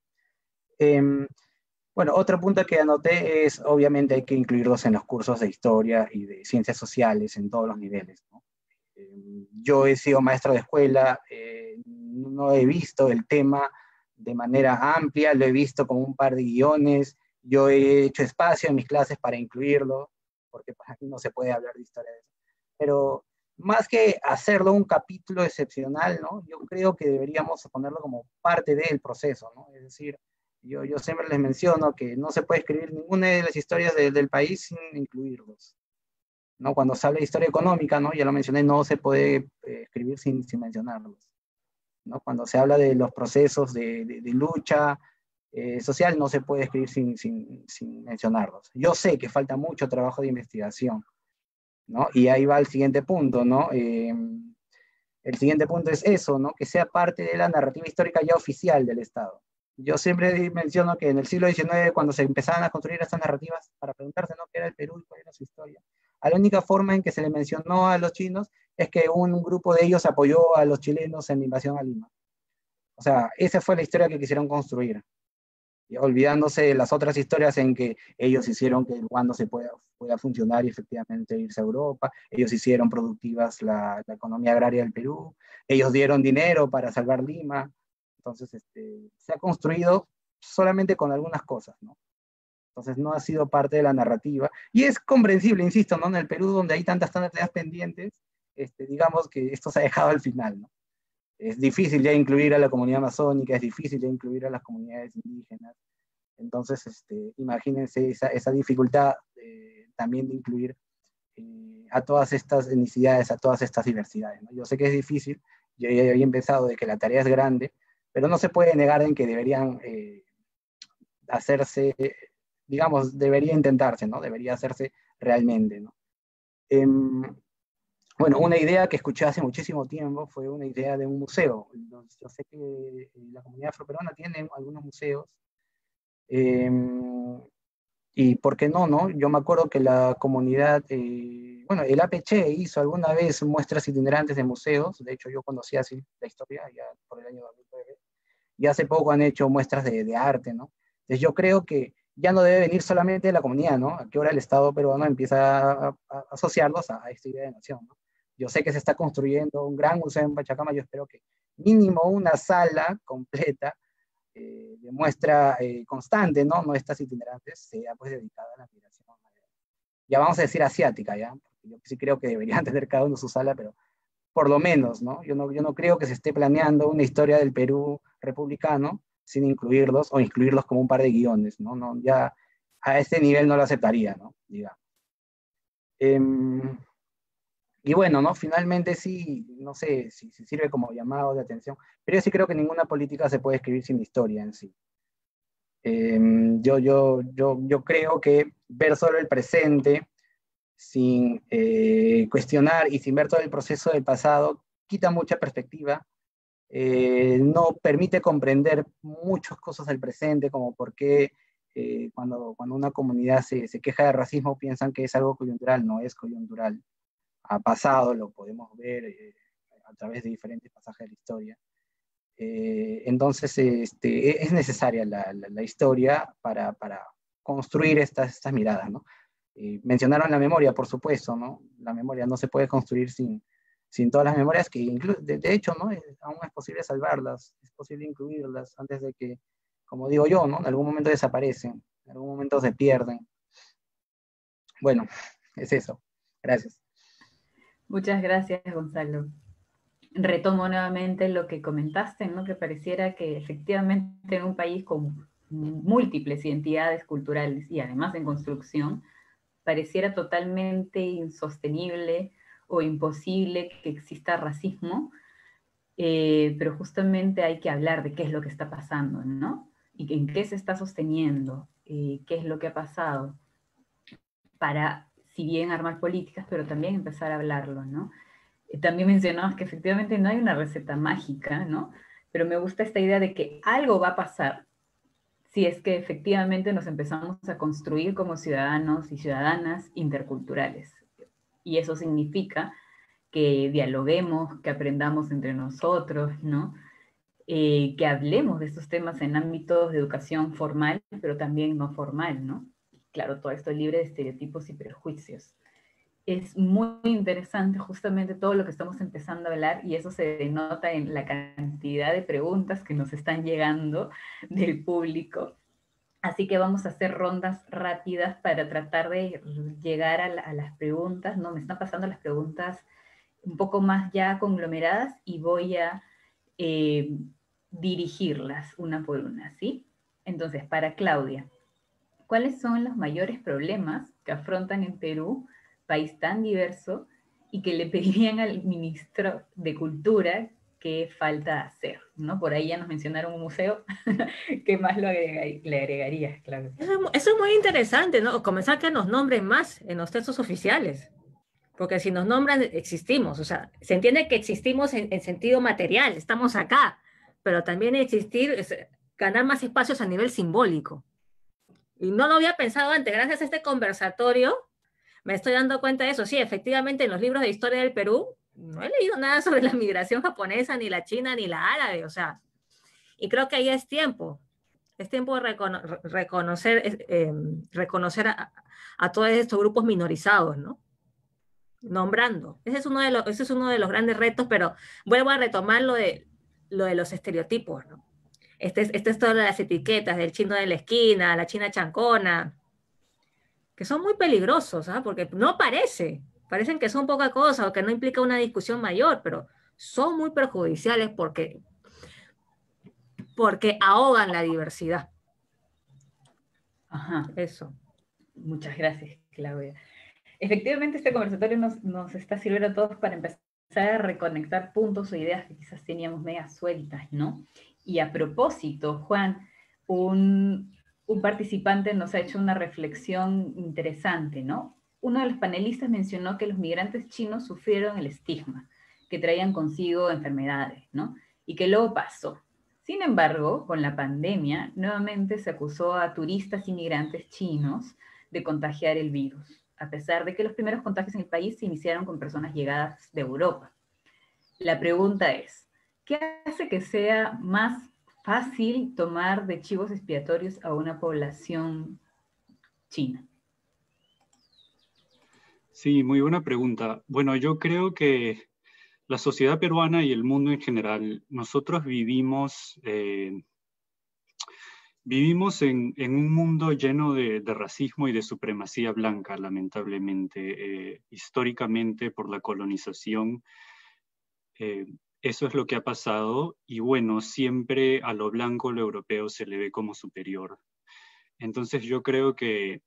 S6: Bueno, otro punto que anoté es, obviamente, hay que incluirlos en los cursos de historia y de ciencias sociales en todos los niveles, ¿no? Yo he sido maestro de escuela, no he visto el tema de manera amplia, lo he visto con un par de guiones, yo he hecho espacio en mis clases para incluirlo, porque para mí no se puede hablar de historia de eso. Pero más que hacerlo un capítulo excepcional, ¿no?, yo creo que deberíamos ponerlo como parte del proceso, ¿no? Es decir, yo siempre les menciono que no se puede escribir ninguna de las historias del país sin incluirlos, ¿no? Cuando se habla de historia económica, ¿no?, ya lo mencioné, no se puede escribir sin mencionarlos, ¿no? Cuando se habla de los procesos de lucha social, no se puede escribir sin mencionarlos. Yo sé que falta mucho trabajo de investigación, ¿no? Y ahí va el siguiente punto, ¿no? El siguiente punto es eso, ¿no?, que sea parte de la narrativa histórica ya oficial del Estado. Yo siempre menciono que en el siglo XIX, cuando se empezaban a construir estas narrativas para preguntarse, ¿no?, qué era el Perú y cuál era su historia, la única forma en que se le mencionó a los chinos es que un grupo de ellos apoyó a los chilenos en la invasión a Lima. O sea, esa fue la historia que quisieron construir, y olvidándose de las otras historias en que ellos hicieron que el Wando pueda funcionar y efectivamente irse a Europa, ellos hicieron productivas la economía agraria del Perú, ellos dieron dinero para salvar Lima. Entonces, se ha construido solamente con algunas cosas, ¿no? Entonces, no ha sido parte de la narrativa. Y es comprensible, insisto, ¿no?, en el Perú, donde hay tantas tareas pendientes, digamos que esto se ha dejado al final, ¿no? Es difícil ya incluir a la comunidad amazónica, es difícil ya incluir a las comunidades indígenas. Entonces, imagínense esa dificultad también de incluir a todas estas etnicidades, a todas estas diversidades, ¿no? Yo sé que es difícil, yo ya había empezado de que la tarea es grande, pero no se puede negar en que deberían hacerse, digamos, debería intentarse, ¿no? Debería hacerse realmente, ¿no? Bueno, una idea que escuché hace muchísimo tiempo fue una idea de un museo. Yo sé que la comunidad afroperuana tiene algunos museos, y ¿por qué no, no? Yo me acuerdo que la comunidad, bueno, el APC hizo alguna vez muestras itinerantes de museos. De hecho, yo conocí así la historia ya por el año 2009, y hace poco han hecho muestras de arte, ¿no? Entonces yo creo que ya no debe venir solamente de la comunidad, ¿no? A qué hora el Estado peruano empieza a asociarlos a esta idea de nación, ¿no? Yo sé que se está construyendo un gran museo en Pachacama, yo espero que mínimo una sala completa de muestra constante, ¿no? No estas itinerantes, sea pues dedicada a la migración. Ya vamos a decir asiática, ¿ya? Porque yo sí creo que deberían tener cada uno su sala, pero por lo menos, ¿no? Yo no creo que se esté planeando una historia del Perú republicano sin incluirlos o incluirlos como un par de guiones, ¿no? No, ya a este nivel no lo aceptaría, ¿no? Digamos. Y bueno, ¿no? Finalmente sí, no sé si sirve como llamado de atención, pero yo sí creo que ninguna política se puede escribir sin historia en sí. Yo creo que ver solo el presente sin cuestionar y sin ver todo el proceso del pasado quita mucha perspectiva, no permite comprender muchas cosas del presente, como por qué cuando una comunidad se queja de racismo piensan que es algo coyuntural. No es coyuntural, ha pasado, lo podemos ver a través de diferentes pasajes de la historia. Entonces es necesaria la historia para construir estas miradas, ¿no? Mencionaron la memoria, por supuesto, ¿no? La memoria no se puede construir sin todas las memorias, que de hecho, ¿no? Aún es posible salvarlas, es posible incluirlas antes de que, como digo yo, ¿no? En algún momento desaparecen, en algún momento se pierden. Bueno, es eso. Gracias.
S1: Muchas gracias, Gonzalo. Retomo nuevamente lo que comentaste, ¿no? Que pareciera que efectivamente en un país con múltiples identidades culturales y además en construcción, pareciera totalmente insostenible o imposible que exista racismo, pero justamente hay que hablar de qué es lo que está pasando, ¿no? Y en qué se está sosteniendo, qué es lo que ha pasado, para, si bien armar políticas, pero también empezar a hablarlo, ¿no? También mencionabas que efectivamente no hay una receta mágica, ¿no? Pero me gusta esta idea de que algo va a pasar si es que efectivamente nos empezamos a construir como ciudadanos y ciudadanas interculturales. Y eso significa que dialoguemos, que aprendamos entre nosotros, ¿no? Que hablemos de estos temas en ámbitos de educación formal, pero también no formal, ¿no? Claro, todo esto libre de estereotipos y prejuicios. Es muy interesante justamente todo lo que estamos empezando a hablar y eso se denota en la cantidad de preguntas que nos están llegando del público. Así que vamos a hacer rondas rápidas para tratar de llegar a las preguntas, ¿no? Me están pasando las preguntas un poco más ya conglomeradas y voy a dirigirlas una por una, ¿sí? Entonces, para Claudia, ¿cuáles son los mayores problemas que afrontan en Perú, país tan diverso, y que le pedirían al ministro de Cultura qué falta hacer, ¿no? Por ahí ya nos mencionaron un museo. ¿Qué más le agregarías, Claudia?
S3: Eso es muy interesante, ¿no? Comenzar que nos nombren más en los textos oficiales. Porque si nos nombran, existimos. O sea, se entiende que existimos en sentido material, estamos acá. Pero también existir es ganar más espacios a nivel simbólico. Y no lo había pensado antes. Gracias a este conversatorio, me estoy dando cuenta de eso. Sí, efectivamente, en los libros de historia del Perú, no he leído nada sobre la migración japonesa, ni la china, ni la árabe. O sea, y creo que ahí es tiempo. Es tiempo de reconocer a todos estos grupos minorizados, ¿no? Nombrando. Ese es uno de los grandes retos, pero vuelvo a retomar lo de los estereotipos, ¿no? Este es todo de las etiquetas, del chino de la esquina, la china chancona, que son muy peligrosos, ¿ah? Porque no parecen que son poca cosa o que no implica una discusión mayor, pero son muy perjudiciales porque ahogan la diversidad.
S1: Ajá.
S3: Eso.
S1: Muchas gracias, Claudia. Efectivamente, este conversatorio nos está sirviendo a todos para empezar a reconectar puntos o ideas que quizás teníamos medio sueltas, ¿no? Y a propósito, Juan, un participante nos ha hecho una reflexión interesante, ¿no? Uno de los panelistas mencionó que los migrantes chinos sufrieron el estigma, que traían consigo enfermedades, ¿no? Y que luego pasó. Sin embargo, con la pandemia, nuevamente se acusó a turistas inmigrantes chinos de contagiar el virus, a pesar de que los primeros contagios en el país se iniciaron con personas llegadas de Europa. La pregunta es, ¿qué hace que sea más fácil tomar de chivos expiatorios a una población china?
S4: Sí, muy buena pregunta. Bueno, yo creo que la sociedad peruana y el mundo en general, nosotros vivimos en un mundo lleno de racismo y de supremacía blanca, lamentablemente. Históricamente, por la colonización, eso es lo que ha pasado, y bueno, siempre a lo blanco, lo europeo, se le ve como superior. Entonces yo creo que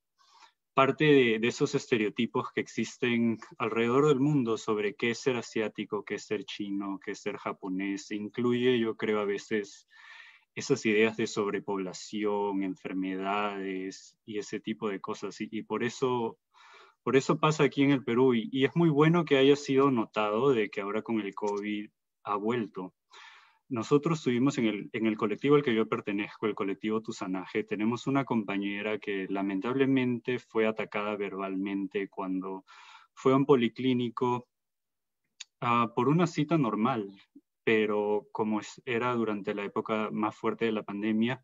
S4: parte de esos estereotipos que existen alrededor del mundo sobre qué es ser asiático, qué es ser chino, qué es ser japonés, incluye, yo creo, a veces esas ideas de sobrepoblación, enfermedades y ese tipo de cosas. Y por eso pasa aquí en el Perú, y es muy bueno que haya sido notado de que ahora con el COVID ha vuelto. Nosotros tuvimos en el colectivo al que yo pertenezco, el colectivo Tusanaje, tenemos una compañera que lamentablemente fue atacada verbalmente cuando fue a un policlínico por una cita normal, pero como era durante la época más fuerte de la pandemia,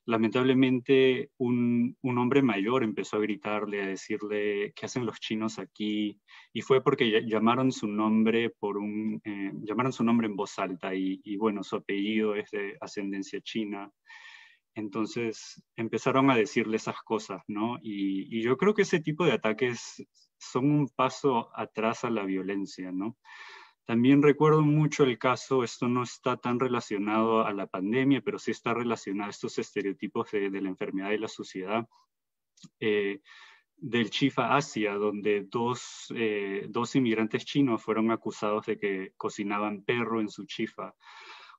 S4: lamentablemente un hombre mayor empezó a gritarle, a decirle, ¿qué hacen los chinos aquí? Y fue porque llamaron su nombre llamaron su nombre en voz alta, y bueno, su apellido es de ascendencia china. Entonces empezaron a decirle esas cosas, ¿no? Y yo creo que ese tipo de ataques son un paso atrás a la violencia, ¿no? También recuerdo mucho el caso, esto no está tan relacionado a la pandemia, pero sí está relacionado a estos estereotipos de la enfermedad y la sociedad, del Chifa Asia, donde dos inmigrantes chinos fueron acusados de que cocinaban perro en su chifa.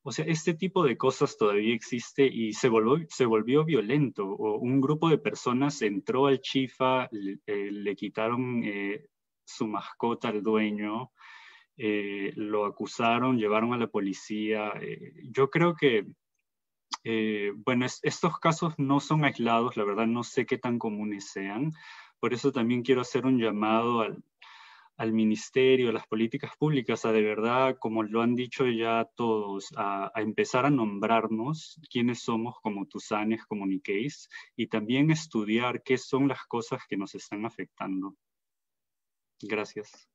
S4: O sea, este tipo de cosas todavía existe y se volvió violento. O un grupo de personas entró al chifa, le quitaron su mascota al dueño, lo acusaron, llevaron a la policía. Yo creo que, bueno, estos casos no son aislados, la verdad no sé qué tan comunes sean. Por eso también quiero hacer un llamado al ministerio, a las políticas públicas, a de verdad, como lo han dicho ya todos, a empezar a nombrarnos quiénes somos como Tusanes, como Nikkei's, y también estudiar qué son las cosas que nos están afectando. Gracias.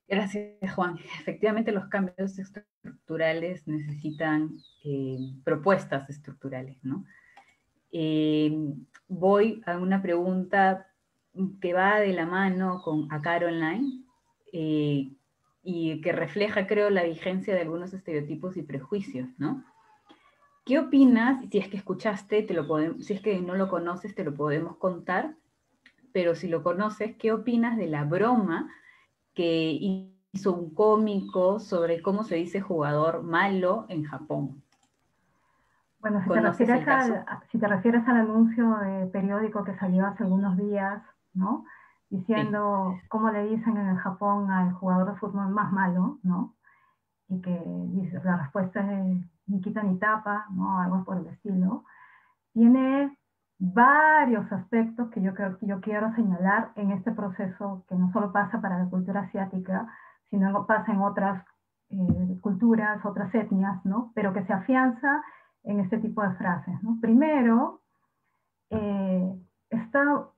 S1: Gracias, Juan. Efectivamente, los cambios estructurales necesitan propuestas estructurales, ¿no? Voy a una pregunta que va de la mano con Acaro Online y que refleja, creo, la vigencia de algunos estereotipos y prejuicios, ¿no? ¿Qué opinas? Si es que escuchaste, si es que no lo conoces, te lo podemos contar, pero si lo conoces, ¿qué opinas de la broma que hizo un cómico sobre cómo se dice jugador malo en Japón?
S5: Bueno,
S1: ¿Conoces el caso?
S5: si te refieres al anuncio periódico que salió hace algunos días, ¿no? Diciendo
S1: Sí.
S5: cómo le dicen en el Japón al jugador de fútbol más malo, ¿no? Y que dice, la respuesta es ni quita ni tapa, ¿no? Algo por el estilo. Tiene varios aspectos que yo quiero señalar en este proceso que no solo pasa para la cultura asiática, sino pasa en otras culturas, otras etnias, ¿no? Pero que se afianza en este tipo de frases, ¿no? Primero,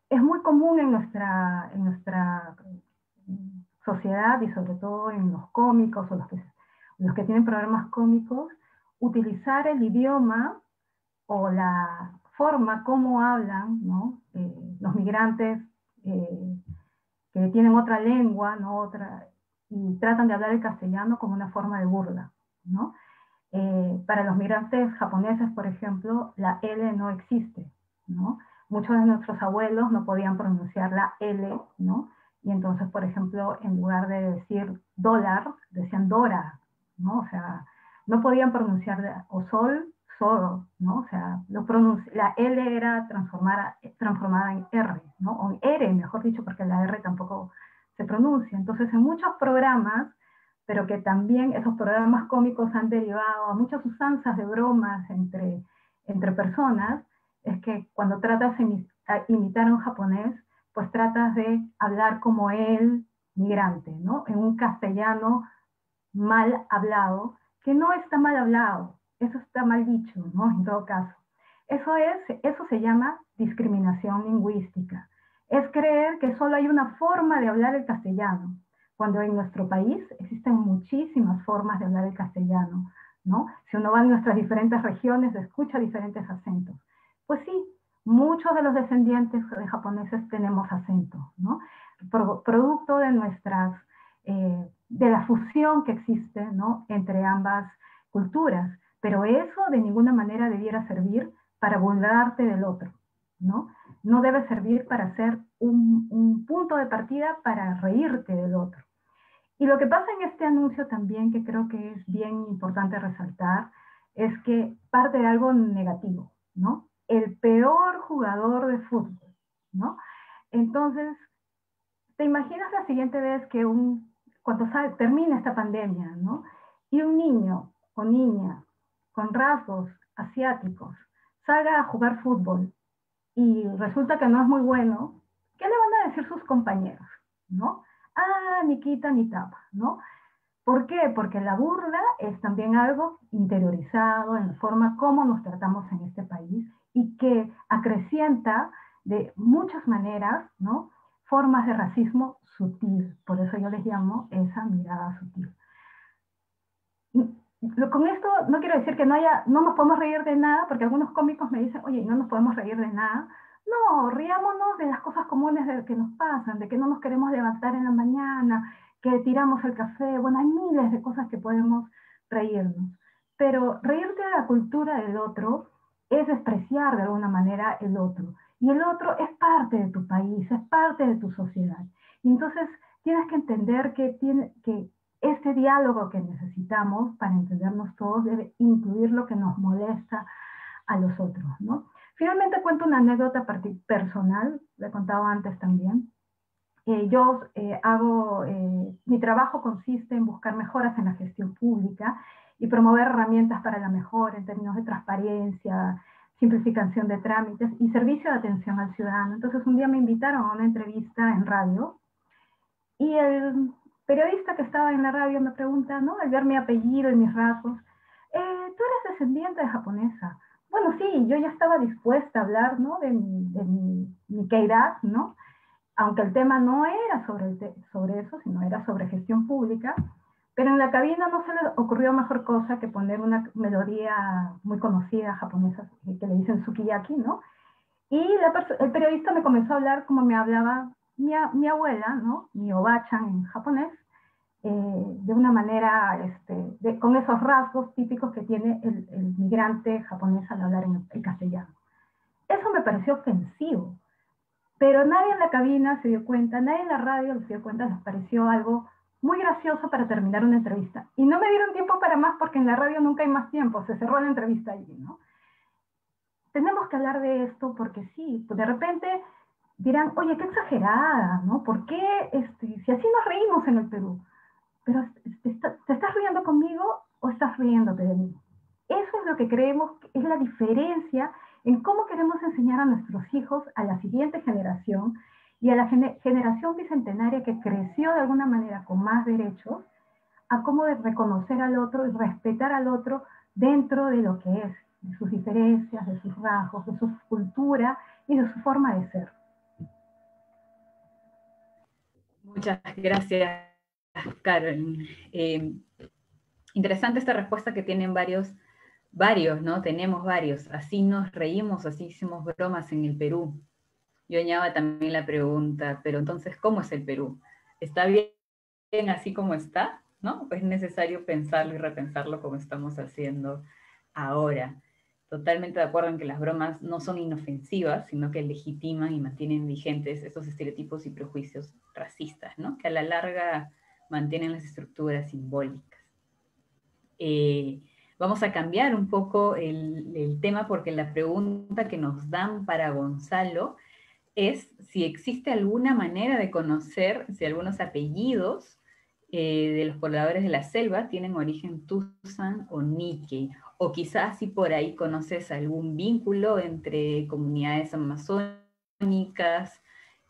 S5: es muy común en nuestra sociedad y sobre todo en los cómicos o los que tienen programas cómicos, utilizar el idioma o la forma como hablan, ¿no? Los migrantes que tienen otra lengua, ¿no? Y tratan de hablar el castellano como una forma de burla, ¿no? Para los migrantes japoneses, por ejemplo, la L no existe, ¿no? Muchos de nuestros abuelos no podían pronunciar la L, ¿no? Y entonces, por ejemplo, en lugar de decir dólar, decían Dora, ¿no? O sea, no podían pronunciar o sol, solo, ¿no? O sea, la L era transformada en R, ¿no? O en R, mejor dicho, porque la R tampoco se pronuncia. Entonces, en muchos programas, pero que también esos programas cómicos han derivado a muchas usanzas de bromas entre personas, es que cuando tratas de imitar a un japonés, pues tratas de hablar como el migrante, ¿no? En un castellano mal hablado, que no está mal hablado, eso está mal dicho, ¿no? En todo caso. Eso se llama discriminación lingüística. Es creer que solo hay una forma de hablar el castellano, cuando en nuestro país existen muchísimas formas de hablar el castellano, ¿no? Si uno va a nuestras diferentes regiones, escucha diferentes acentos. Pues sí, muchos de los descendientes de japoneses tenemos acento, ¿no? Producto de nuestras de la fusión que existe, ¿no?, entre ambas culturas, pero eso de ninguna manera debiera servir para burlarte del otro, ¿no? No debe servir para ser un punto de partida para reírte del otro. Y lo que pasa en este anuncio también, que creo que es bien importante resaltar, es que parte de algo negativo, ¿no? El peor jugador de fútbol, ¿no? Entonces, ¿te imaginas la siguiente vez que cuando termina esta pandemia, ¿no?, y un niño o niña con rasgos asiáticos salga a jugar fútbol y resulta que no es muy bueno, ¿qué le van a decir sus compañeros, ¿no? Ah, ni quita ni tapa, ¿no? ¿Por qué? Porque la burla es también algo interiorizado en la forma como nos tratamos en este país y que acrecienta de muchas maneras, ¿no?, formas de racismo sutil. Por eso yo les llamo esa mirada sutil. Con esto no quiero decir que no nos podemos reír de nada, porque algunos cómicos me dicen, oye, no nos podemos reír de nada. No, riámonos de las cosas comunes que nos pasan, de que no nos queremos levantar en la mañana, que tiramos el café. Bueno, hay miles de cosas que podemos reírnos. Pero reírte de la cultura del otro es despreciar de alguna manera el otro. Y el otro es parte de tu país, es parte de tu sociedad. Y entonces tienes que entender que este diálogo que necesitamos para entendernos todos debe incluir lo que nos molesta a los otros, ¿no? Finalmente cuento una anécdota personal, la he contado antes también. Mi trabajo consiste en buscar mejoras en la gestión pública y promover herramientas para la mejora en términos de transparencia, simplificación de trámites y servicio de atención al ciudadano. Entonces un día me invitaron a una entrevista en radio y el periodista que estaba en la radio me pregunta, ¿no?, al ver mi apellido y mis rasgos, ¿tú eres descendiente de japonesa? Bueno, sí, yo ya estaba dispuesta a hablar, ¿no?, de mi Keidad, ¿no?, aunque el tema no era sobre eso, sino era sobre gestión pública, pero en la cabina no se le ocurrió mejor cosa que poner una melodía muy conocida japonesa que le dicen sukiyaki, ¿no? Y el periodista me comenzó a hablar como me hablaba mi abuela, ¿no?, mi obachan en japonés, de una manera, con esos rasgos típicos que tiene el migrante japonés al hablar en el castellano. Eso me pareció ofensivo, pero nadie en la cabina se dio cuenta, nadie en la radio se dio cuenta, les pareció algo muy gracioso para terminar una entrevista. Y no me dieron tiempo para más porque en la radio nunca hay más tiempo, se cerró la entrevista allí, ¿no? Tenemos que hablar de esto porque sí, de repente dirán, oye, qué exagerada, ¿no? ¿Por qué, si así nos reímos en el Perú? Pero ¿te estás riendo conmigo o estás riéndote de mí? Eso es lo que creemos que es la diferencia en cómo queremos enseñar a nuestros hijos, a la siguiente generación y a la generación bicentenaria que creció de alguna manera con más derechos, a cómo de reconocer al otro y respetar al otro dentro de lo que es, de sus diferencias, de sus rasgos, de su cultura y de su forma de ser.
S1: Muchas gracias, Carol. Interesante esta respuesta que tienen varios, ¿no? Tenemos varios. Así nos reímos, así hicimos bromas en el Perú. Yo añado también la pregunta, pero entonces, ¿cómo es el Perú? ¿Está bien así como está? ¿No? Pues es necesario pensarlo y repensarlo como estamos haciendo ahora. Totalmente de acuerdo en que las bromas no son inofensivas, sino que legitiman y mantienen vigentes esos estereotipos y prejuicios racistas, ¿no?, que a la larga mantienen las estructuras simbólicas. Vamos a cambiar un poco el tema porque la pregunta que nos dan para Gonzalo es si existe alguna manera de conocer si algunos apellidos de los pobladores de la selva tienen origen Tuzan o Nikkei, o quizás si por ahí conoces algún vínculo entre comunidades amazónicas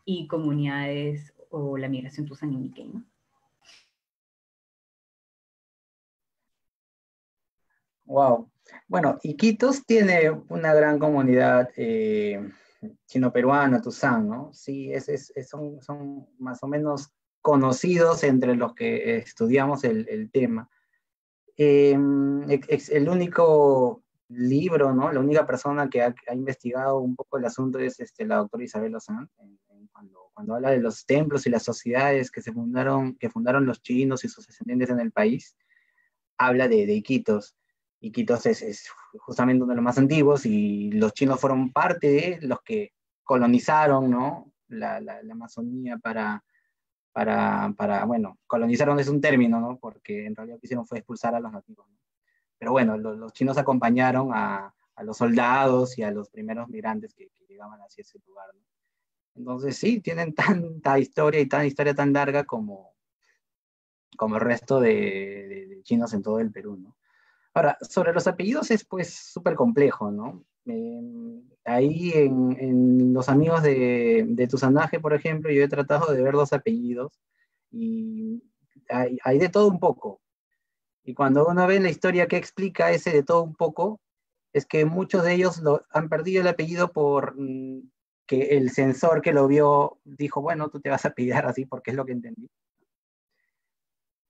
S1: y comunidades o la migración Tuzan y Nikkei, ¿no?
S6: Wow. Bueno, Iquitos tiene una gran comunidad chino-peruana, Tuzán, ¿no? Sí, son más o menos conocidos entre los que estudiamos el tema. El único libro, ¿no?, la única persona que ha investigado un poco el asunto es la doctora Isabel Lozán, cuando habla de los templos y las sociedades que fundaron los chinos y sus descendientes en el país, habla de Iquitos. Iquitos es justamente uno de los más antiguos, y los chinos fueron parte de los que colonizaron, ¿no?, la Amazonía bueno, colonizaron es un término, ¿no?, porque en realidad lo que hicieron fue expulsar a los nativos, ¿no? Pero bueno, los chinos acompañaron a los soldados y a los primeros migrantes que llegaban hacia ese lugar, ¿no? Entonces sí, tienen tanta historia y tanta historia tan larga como el resto de chinos en todo el Perú, ¿no? Ahora, sobre los apellidos es pues súper complejo, ¿no? Ahí en los amigos de Tuzanaje, por ejemplo, yo he tratado de ver los apellidos y hay de todo un poco. Y cuando uno ve la historia que explica ese de todo un poco, es que muchos de ellos han perdido el apellido por que el censor que lo vio dijo, bueno, tú te vas a apellidar así porque es lo que entendí.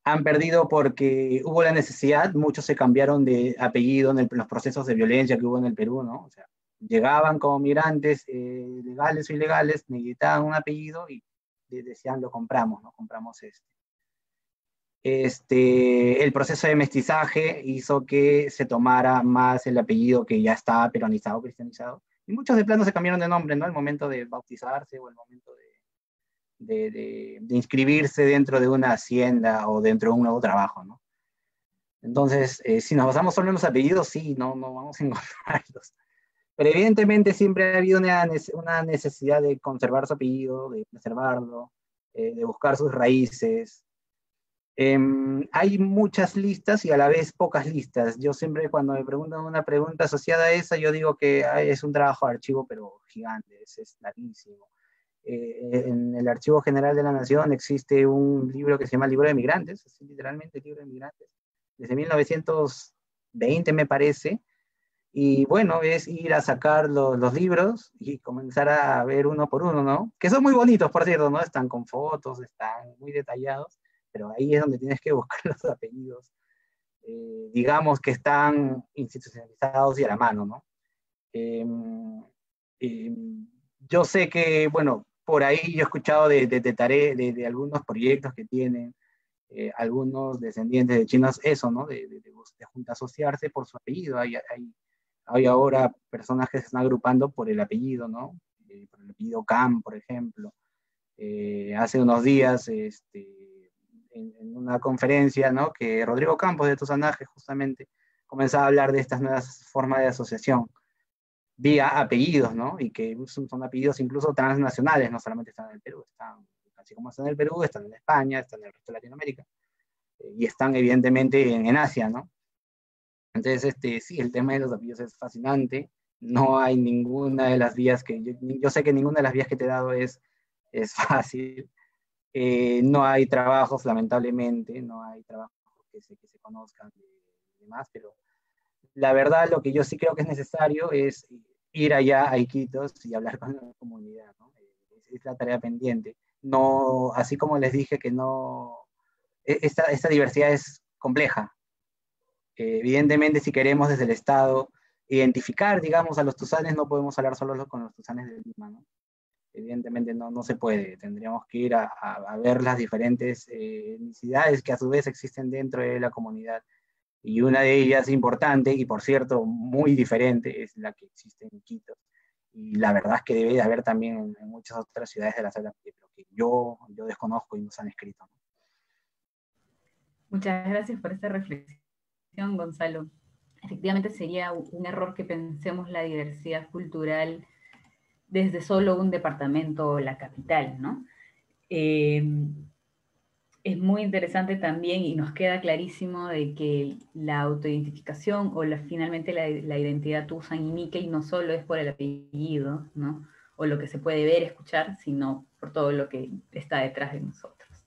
S6: Han perdido porque hubo la necesidad, muchos se cambiaron de apellido en los procesos de violencia que hubo en el Perú, ¿no? O sea, llegaban como migrantes legales o ilegales, necesitaban un apellido y decían, lo compramos, ¿no? Compramos este. El proceso de mestizaje hizo que se tomara más el apellido que ya estaba peronizado, cristianizado, y muchos de plano se cambiaron de nombre, ¿no? Al momento de bautizarse o al momento de inscribirse dentro de una hacienda o dentro de un nuevo trabajo, ¿no? Entonces, si nos basamos solo en los apellidos, sí, no vamos a encontrarlos. Pero evidentemente siempre ha habido una necesidad de conservar su apellido, de preservarlo, de buscar sus raíces. Hay muchas listas y a la vez pocas listas. Yo siempre cuando me preguntan una pregunta asociada a esa, yo digo que es un trabajo de archivo, pero gigante, es larguísimo. En el Archivo General de la Nación existe un libro que se llama Libro de Migrantes, es literalmente Libro de Migrantes, desde 1920 me parece, y bueno, es ir a sacar los libros y comenzar a ver uno por uno, ¿no? Que son muy bonitos, por cierto, ¿no? Están con fotos, están muy detallados, pero ahí es donde tienes que buscar los apellidos, digamos que están institucionalizados y a la mano, ¿no? Yo sé que, bueno, por ahí yo he escuchado de algunos proyectos que tienen algunos descendientes de chinos, eso, ¿no? De asociarse por su apellido. Hay ahora personas que se están agrupando por el apellido, ¿no? Por el apellido Cam, por ejemplo. Hace unos días, en una conferencia, ¿no?, que Rodrigo Campos de Tuzanaje justamente comenzaba a hablar de estas nuevas formas de asociación vía apellidos, ¿no? Y que son apellidos incluso transnacionales, no solamente están en el Perú, así como están en el Perú, están en España, están en el resto de Latinoamérica, y están evidentemente en Asia, ¿no? Entonces, sí, el tema de los apellidos es fascinante. No hay ninguna de las vías yo sé que ninguna de las vías que te he dado es fácil. No hay trabajos, lamentablemente, no hay trabajos que se conozcan y demás, pero la verdad lo que yo sí creo que es necesario es ir allá a Iquitos y hablar con la comunidad, ¿no? Es la tarea pendiente. No, así como les dije que no, esta diversidad es compleja. Evidentemente, si queremos desde el Estado identificar, digamos, a los tusanes, no podemos hablar solo con los tusanes de Lima, ¿no? Evidentemente no se puede. Tendríamos que ir a ver las diferentes etnicidades que a su vez existen dentro de la comunidad. Y una de ellas importante, y por cierto, muy diferente, es la que existe en Iquitos. Y la verdad es que debe de haber también en muchas otras ciudades de la zona, pero que yo desconozco y nos han escrito, ¿no?
S1: Muchas gracias por esta reflexión, Gonzalo. Efectivamente sería un error que pensemos la diversidad cultural desde solo un departamento o la capital, ¿no? Es muy interesante también y nos queda clarísimo de que la autoidentificación o finalmente la identidad Tuzan y Nikkei no solo es por el apellido, ¿no?, o lo que se puede ver, escuchar, sino por todo lo que está detrás de nosotros.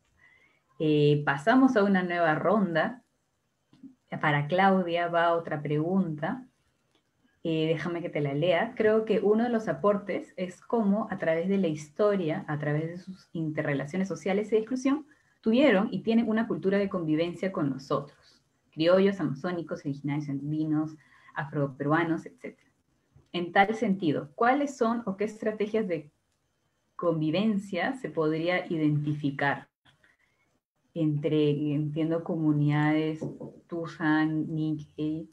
S1: Pasamos a una nueva ronda. Para Claudia va otra pregunta. Déjame que te la lea. Creo que uno de los aportes es cómo a través de la historia, a través de sus interrelaciones sociales y de exclusión, tuvieron y tienen una cultura de convivencia con nosotros, criollos, amazónicos, originarios andinos, afroperuanos, etc. En tal sentido, ¿cuáles son o qué estrategias de convivencia se podría identificar entre, entiendo, comunidades Tusan, Nikkei,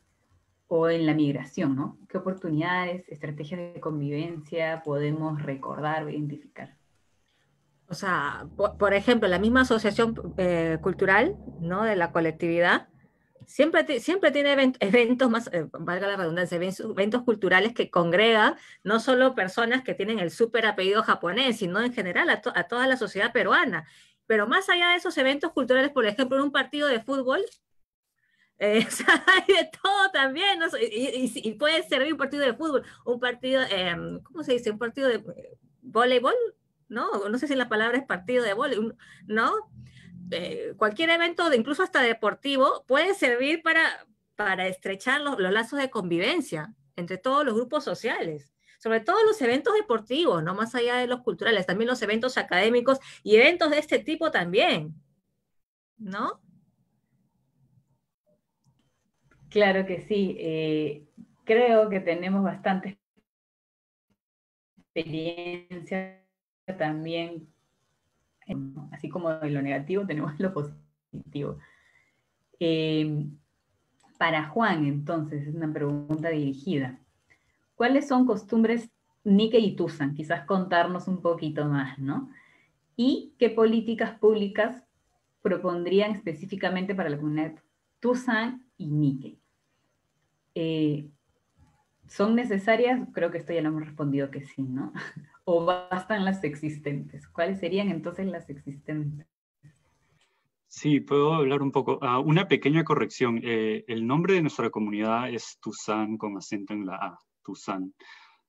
S1: o en la migración, ¿no? ¿Qué oportunidades, estrategias de convivencia podemos recordar o identificar?
S3: O sea, por ejemplo, la misma asociación cultural, ¿no? De la colectividad, siempre tiene eventos más, valga la redundancia, eventos culturales que congregan no solo personas que tienen el súper apellido japonés, sino en general a toda la sociedad peruana. Pero más allá de esos eventos culturales, por ejemplo, en un partido de fútbol, o sea, hay de todo también, ¿no? Y puede servir un partido de fútbol, un partido, ¿cómo se dice? Un partido de voleibol, ¿no? No sé si la palabra es partido de voleibol, ¿no? Cualquier evento, incluso hasta deportivo, puede servir para estrechar los lazos de convivencia entre todos los grupos sociales. Sobre todo los eventos deportivos, no más allá de los culturales, también los eventos académicos y eventos de este tipo también, ¿no?
S1: Claro que sí. Creo que tenemos bastante experiencia también, así como en lo negativo tenemos lo positivo. Para Juan, entonces, es una pregunta dirigida. ¿Cuáles son costumbres Nikkei y Tusan? Quizás contarnos un poquito más, ¿no? ¿Y qué políticas públicas propondrían específicamente para la comunidad Tusan y Nikkei? ¿Son necesarias? Creo que esto ya lo hemos respondido que sí, ¿no? ¿O bastan las existentes? ¿Cuáles serían entonces las existentes?
S4: Sí, puedo hablar un poco. Una pequeña corrección. El nombre de nuestra comunidad es Tusan con acento en la A, Tusan,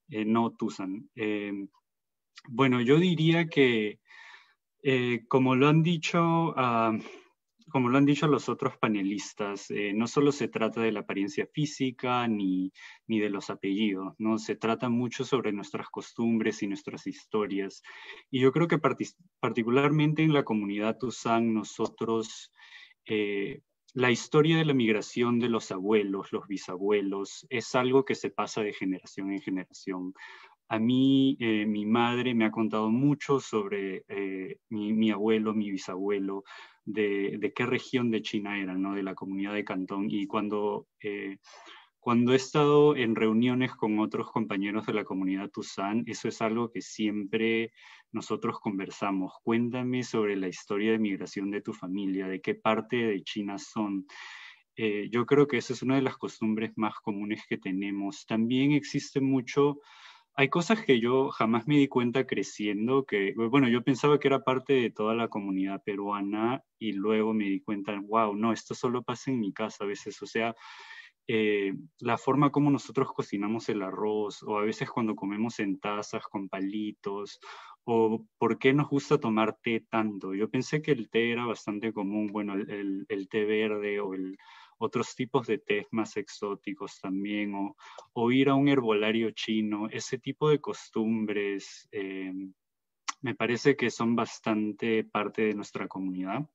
S4: no Tusan. Bueno, yo diría que, como lo han dicho los otros panelistas, no solo se trata de la apariencia física ni de los apellidos, ¿no? Se trata mucho sobre nuestras costumbres y nuestras historias. Y yo creo que particularmente en la comunidad Tusan, nosotros, la historia de la migración de los abuelos, los bisabuelos, es algo que se pasa de generación en generación. A mí, mi madre me ha contado mucho sobre mi abuelo, mi bisabuelo, de qué región de China eran, ¿no? De la comunidad de Cantón. Y cuando he estado en reuniones con otros compañeros de la comunidad Tusan, eso es algo que siempre nosotros conversamos. Cuéntame sobre la historia de migración de tu familia, de qué parte de China son. Yo creo que esa es una de las costumbres más comunes que tenemos. También existe mucho. Hay cosas que yo jamás me di cuenta creciendo, que, bueno, yo pensaba que era parte de toda la comunidad peruana y luego me di cuenta, wow, no, esto solo pasa en mi casa a veces. O sea, la forma como nosotros cocinamos el arroz, o a veces cuando comemos en tazas con palitos, o por qué nos gusta tomar té tanto. Yo pensé que el té era bastante común, bueno, el té verde o otros tipos de tés más exóticos también, o ir a un herbolario chino, ese tipo de costumbres me parece que son bastante parte de nuestra comunidad.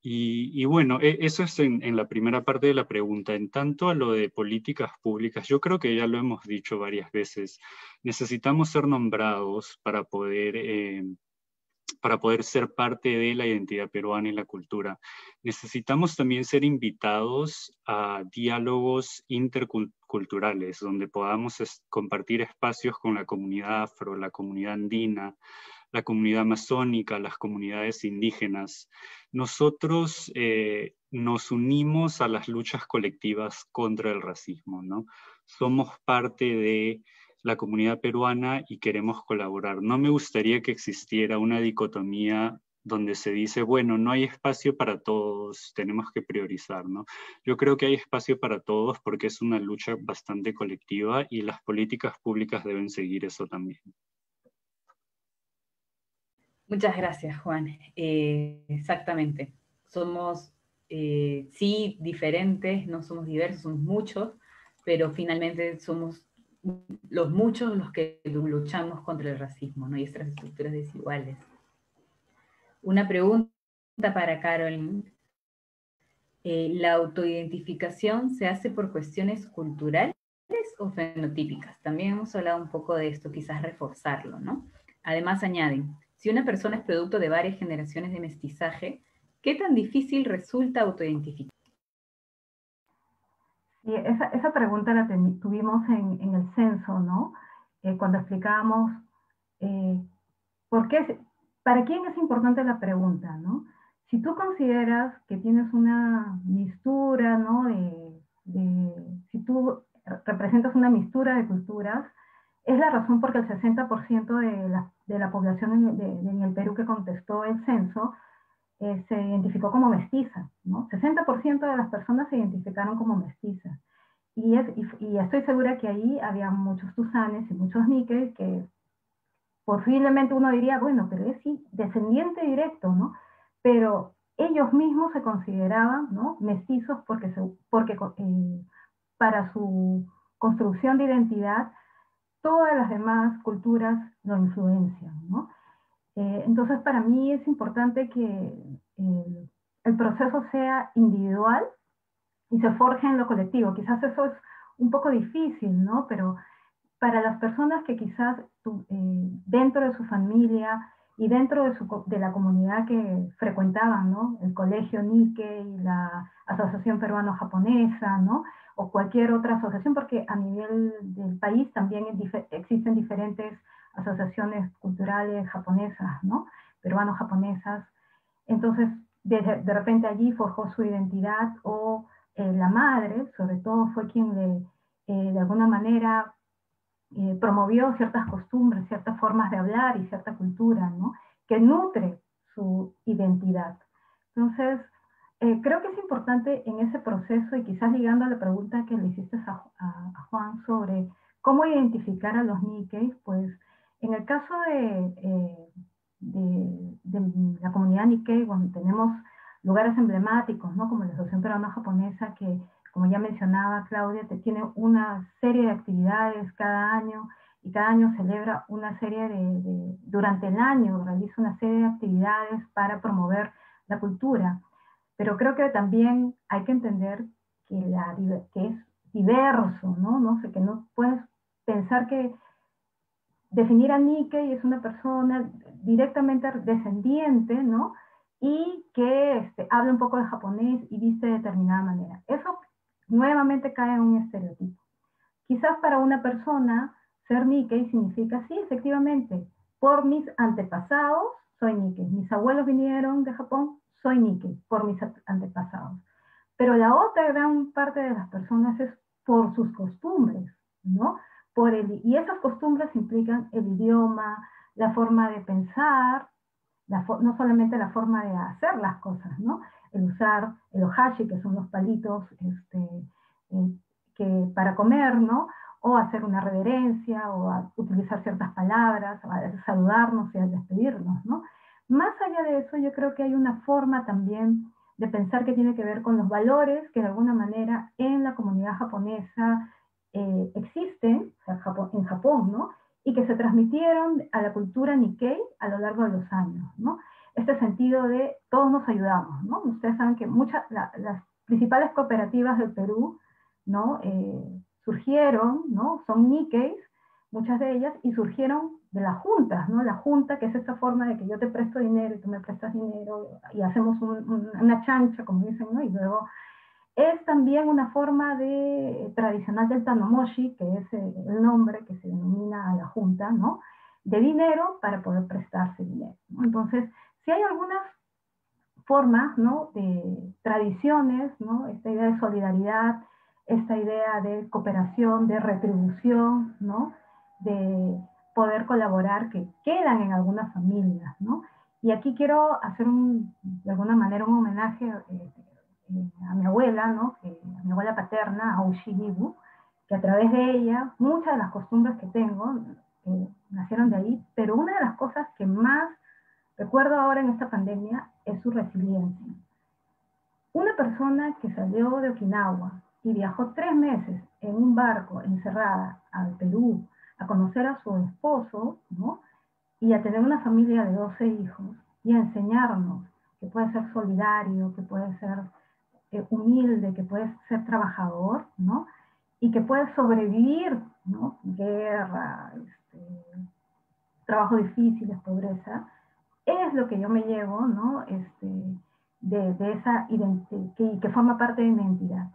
S4: Y bueno, eso es en la primera parte de la pregunta. En tanto a lo de políticas públicas, yo creo que ya lo hemos dicho varias veces, necesitamos ser nombrados para poder ser parte de la identidad peruana y la cultura. Necesitamos también ser invitados a diálogos interculturales, donde podamos compartir espacios con la comunidad afro, la comunidad andina, la comunidad amazónica, las comunidades indígenas. Nosotros nos unimos a las luchas colectivas contra el racismo, ¿no? Somos parte de la comunidad peruana y queremos colaborar. No me gustaría que existiera una dicotomía donde se dice, bueno, no hay espacio para todos, tenemos que priorizar, ¿no? Yo creo que hay espacio para todos porque es una lucha bastante colectiva y las políticas públicas deben seguir eso también.
S1: Muchas gracias, Juan. Exactamente. Somos, sí, diferentes, no somos diversos, somos muchos, pero finalmente somos los muchos los que luchamos contra el racismo, ¿no? Y estas estructuras desiguales. Una pregunta para Carolyn. ¿La autoidentificación se hace por cuestiones culturales o fenotípicas? También hemos hablado un poco de esto, quizás reforzarlo, ¿no? Además añaden, si una persona es producto de varias generaciones de mestizaje, ¿qué tan difícil resulta autoidentificar?
S5: Sí, esa pregunta la tuvimos en el censo, ¿no? Cuando explicábamos ¿por qué? ¿Para quién es importante la pregunta, no? Si tú consideras que tienes una mistura, ¿no? Si tú representas una mistura de culturas, es la razón porque el 60% de la población en el Perú que contestó el censo se identificó como mestiza, ¿no? 60% de las personas se identificaron como mestizas. Y estoy segura que ahí había muchos tusanes y muchos níqueles que posiblemente uno diría, bueno, pero es sí, descendiente directo, ¿no? Pero ellos mismos se consideraban, ¿no? Mestizos porque para su construcción de identidad, todas las demás culturas lo influencian, ¿no? Entonces, para mí es importante que el proceso sea individual y se forje en lo colectivo. Quizás eso es un poco difícil, ¿no? Pero para las personas que quizás dentro de su familia y dentro de la comunidad que frecuentaban, ¿no? El colegio Nikkei, la Asociación Peruano-Japonesa, ¿no? O cualquier otra asociación, porque a nivel del país también existen diferentes asociaciones culturales japonesas, ¿no? Peruano-japonesas. Entonces, de repente allí forjó su identidad, o la madre, sobre todo, fue quien de alguna manera promovió ciertas costumbres, ciertas formas de hablar y cierta cultura, ¿no? Que nutre su identidad. Entonces, creo que es importante en ese proceso, y quizás ligando a la pregunta que le hiciste a Juan sobre cómo identificar a los Nikkeis, pues en el caso de la comunidad Nikkei, bueno, tenemos lugares emblemáticos, ¿no? Como la Asociación Peruano-Japonesa, que, como ya mencionaba Claudia, tiene una serie de actividades cada año, y cada año celebra una serie durante el año realiza una serie de actividades para promover la cultura. Pero creo que también hay que entender que es diverso, ¿no? No sé, que no puedes pensar que definir a Nikkei es una persona directamente descendiente, ¿no? Y que habla un poco de japonés y viste de determinada manera. Eso nuevamente cae en un estereotipo. Quizás para una persona ser Nikkei significa, sí, efectivamente, por mis antepasados soy Nikkei. Mis abuelos vinieron de Japón, soy Nikkei, por mis antepasados. Pero la otra gran parte de las personas es por sus costumbres, ¿no? Y esas costumbres implican el idioma, la forma de pensar, no solamente la forma de hacer las cosas, ¿no? El usar el ohashi, que son los palitos para comer, ¿no? O hacer una reverencia, o utilizar ciertas palabras, o saludarnos y despedirnos, ¿no? Más allá de eso, yo creo que hay una forma también de pensar que tiene que ver con los valores que de alguna manera en la comunidad japonesa existen, o sea, en Japón, ¿no? Y que se transmitieron a la cultura Nikkei a lo largo de los años, ¿no? Este sentido de todos nos ayudamos, ¿no? Ustedes saben que las principales cooperativas del Perú, ¿no? Surgieron, ¿no? Son Nikkeis, muchas de ellas, y surgieron de las juntas, ¿no? La junta, que es esta forma de que yo te presto dinero y tú me prestas dinero, y hacemos una chancha, como dicen, ¿no? Y luego es también una forma tradicional del Tanomoshi, que es el nombre que se denomina a la junta, ¿no? De dinero para poder prestarse dinero, ¿no? Entonces, si hay algunas formas, ¿no? De tradiciones, ¿no? Esta idea de solidaridad, esta idea de cooperación, de retribución, ¿no? De poder colaborar, que quedan en algunas familias, ¿no? Y aquí quiero hacer de alguna manera un homenaje a mi abuela, ¿no? A mi abuela paterna, a Ushiribu, que a través de ella, muchas de las costumbres que tengo nacieron de ahí, pero una de las cosas que más recuerdo ahora en esta pandemia es su resiliencia. Una persona que salió de Okinawa y viajó 3 meses en un barco encerrada al Perú a conocer a su esposo, ¿no? Y a tener una familia de 12 hijos y a enseñarnos que puede ser solidario, que puede ser humilde, que puede ser trabajador, ¿no? Y que puede sobrevivir, ¿no? Guerra, trabajo difícil, es pobreza, es lo que yo me llevo, ¿no? De esa identidad, que forma parte de mi identidad.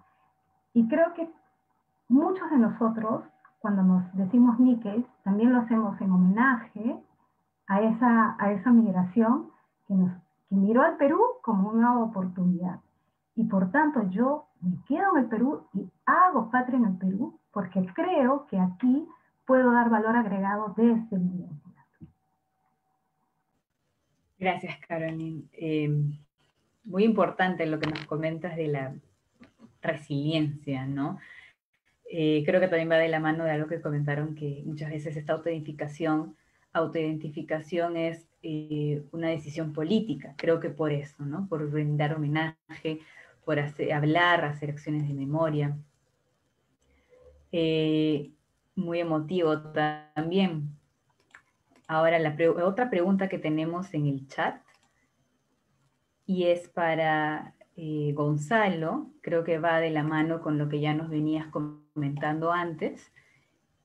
S5: Y creo que muchos de nosotros, cuando nos decimos Nikkei, también lo hacemos en homenaje a esa migración que miró al Perú como una oportunidad. Y por tanto yo me quedo en el Perú y hago patria en el Perú porque creo que aquí puedo dar valor agregado desde mi identidad.
S1: Gracias, Caroline. Muy importante lo que nos comentas de la resiliencia, ¿no? Creo que también va de la mano de algo que comentaron, que muchas veces esta autoidentificación es una decisión política, creo que por eso, ¿no? Por brindar homenaje, por hablar, hacer acciones de memoria. Muy emotivo también. Ahora, otra pregunta que tenemos en el chat, y es para Gonzalo, creo que va de la mano con lo que ya nos venías comentando antes,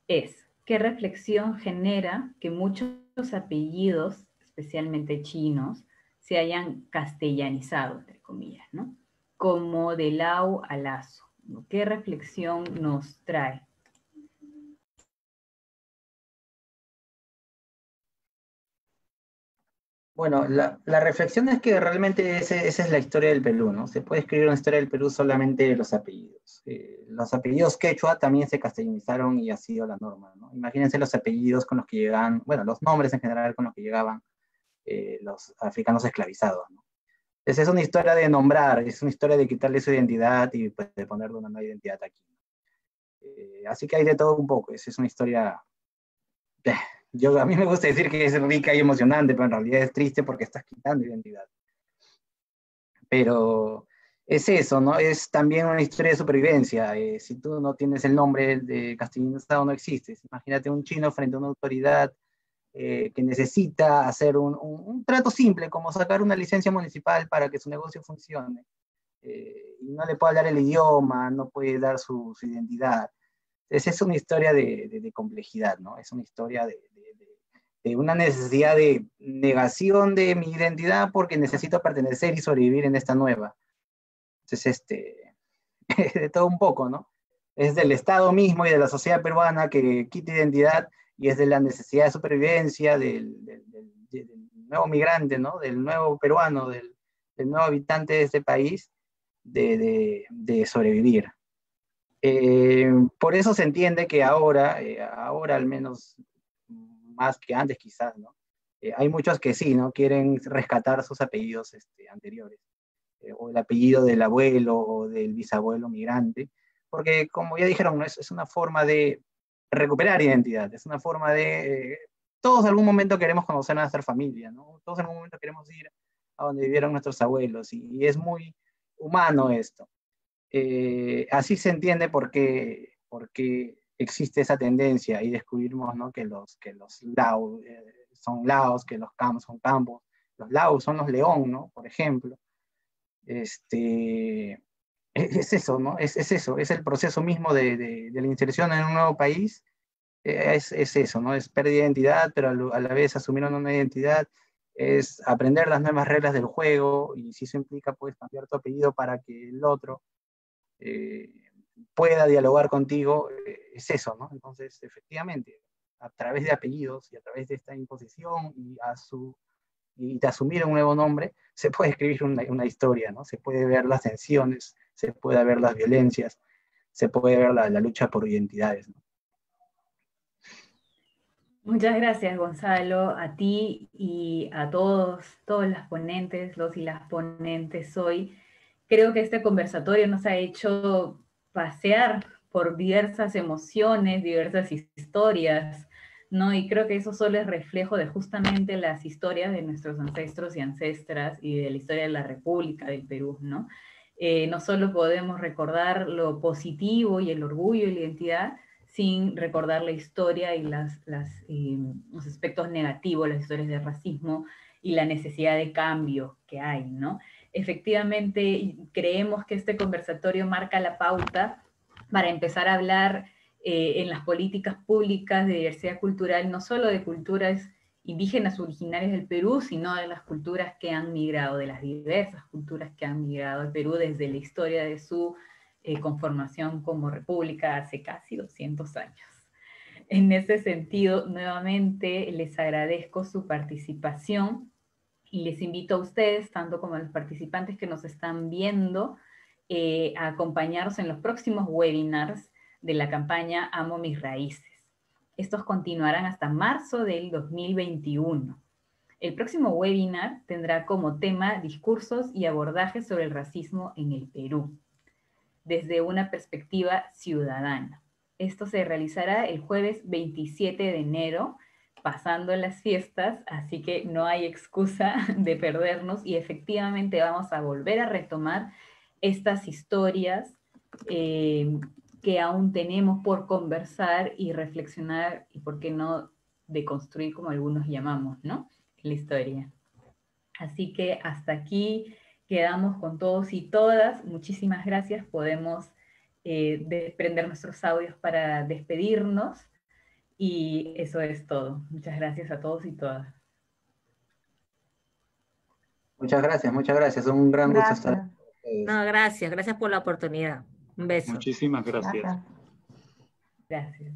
S1: es, ¿qué reflexión genera que muchos apellidos, especialmente chinos, se hayan castellanizado, entre comillas, ¿no? Como de Lau a Lazo, ¿no? ¿Qué reflexión nos trae?
S6: Bueno, la reflexión es que realmente esa es la historia del Perú, ¿no? Se puede escribir una historia del Perú solamente de los apellidos. Los apellidos quechua también se castellanizaron y ha sido la norma, ¿no? Imagínense los apellidos con los que llegaban, bueno, los nombres en general con los que llegaban los africanos esclavizados, ¿no? Esa es una historia de nombrar, es una historia de quitarle su identidad y pues, de ponerle una nueva identidad aquí. Así que hay de todo un poco, esa es una historia... a mí me gusta decir que es rica y emocionante, pero en realidad es triste porque estás quitando identidad. Pero es eso, ¿no? Es también una historia de supervivencia. Si tú no tienes el nombre de castellanizado, no existes. Imagínate un chino frente a una autoridad que necesita hacer un trato simple, como sacar una licencia municipal para que su negocio funcione. Y no le puede hablar el idioma, no puede dar su identidad. Esa es una historia de complejidad, ¿no? Es una historia de una necesidad de negación de mi identidad porque necesito pertenecer y sobrevivir en esta nueva. Entonces, de todo un poco, ¿no? Es del Estado mismo y de la sociedad peruana que quita identidad y es de la necesidad de supervivencia del nuevo migrante, ¿no? Del nuevo peruano, del nuevo habitante de este país, de sobrevivir. Por eso se entiende que ahora al menos más que antes quizás, ¿no? Hay muchos que sí, ¿no? Quieren rescatar sus apellidos anteriores, o el apellido del abuelo o del bisabuelo migrante, porque como ya dijeron, ¿no? Es una forma de recuperar identidad, es una forma de... todos en algún momento queremos conocer a nuestra familia, ¿no? Todos en algún momento queremos ir a donde vivieron nuestros abuelos, y es muy humano esto. Así se entiende por qué existe esa tendencia y descubrimos, ¿no? que los Lao son Laos, que los Cam son campos, los Lao son los León, ¿no? Por ejemplo. Es eso, ¿no? Es eso, es el proceso mismo de la inserción en un nuevo país, es eso, ¿no? Es pérdida de identidad, pero a la vez asumir una nueva identidad, es aprender las nuevas reglas del juego, y si eso implica, puedes cambiar tu apellido para que el otro pueda dialogar contigo, es eso, ¿no? Entonces, efectivamente, a través de apellidos y a través de esta imposición y de asumir un nuevo nombre, se puede escribir una historia, ¿no? Se puede ver las tensiones, se puede ver las violencias, se puede ver la lucha por identidades, ¿no?
S1: Muchas gracias, Gonzalo, a ti y a todos las ponentes, los y las ponentes hoy. Creo que este conversatorio nos ha hecho pasear por diversas emociones, diversas historias, ¿no? Y creo que eso solo es reflejo de justamente las historias de nuestros ancestros y ancestras y de la historia de la República del Perú, ¿no? No solo podemos recordar lo positivo y el orgullo y la identidad, sin recordar la historia y los aspectos negativos, las historias de racismo y la necesidad de cambio que hay, ¿no? Efectivamente, creemos que este conversatorio marca la pauta para empezar a hablar en las políticas públicas de diversidad cultural, no solo de culturas indígenas originarios del Perú, sino de las culturas que han migrado, de las diversas culturas que han migrado al Perú desde la historia de su conformación como república hace casi 200 años. En ese sentido, nuevamente les agradezco su participación y les invito a ustedes, tanto como a los participantes que nos están viendo, a acompañarnos en los próximos webinars de la campaña Amo Mis Raíces. Estos continuarán hasta marzo del 2021. El próximo webinar tendrá como tema discursos y abordajes sobre el racismo en el Perú, desde una perspectiva ciudadana. Esto se realizará el jueves 27 de enero, pasando las fiestas, así que no hay excusa de perdernos y efectivamente vamos a volver a retomar estas historias que aún tenemos por conversar y reflexionar y, por qué no, deconstruir, como algunos llamamos, ¿no? La historia. Así que hasta aquí quedamos con todos y todas. Muchísimas gracias. Podemos desprender nuestros audios para despedirnos y eso es todo. Muchas gracias a todos y todas.
S6: Muchas gracias. Un gran gusto estar con ustedes.
S3: No, gracias por la oportunidad. Un beso.
S4: Muchísimas gracias.
S1: Gracias.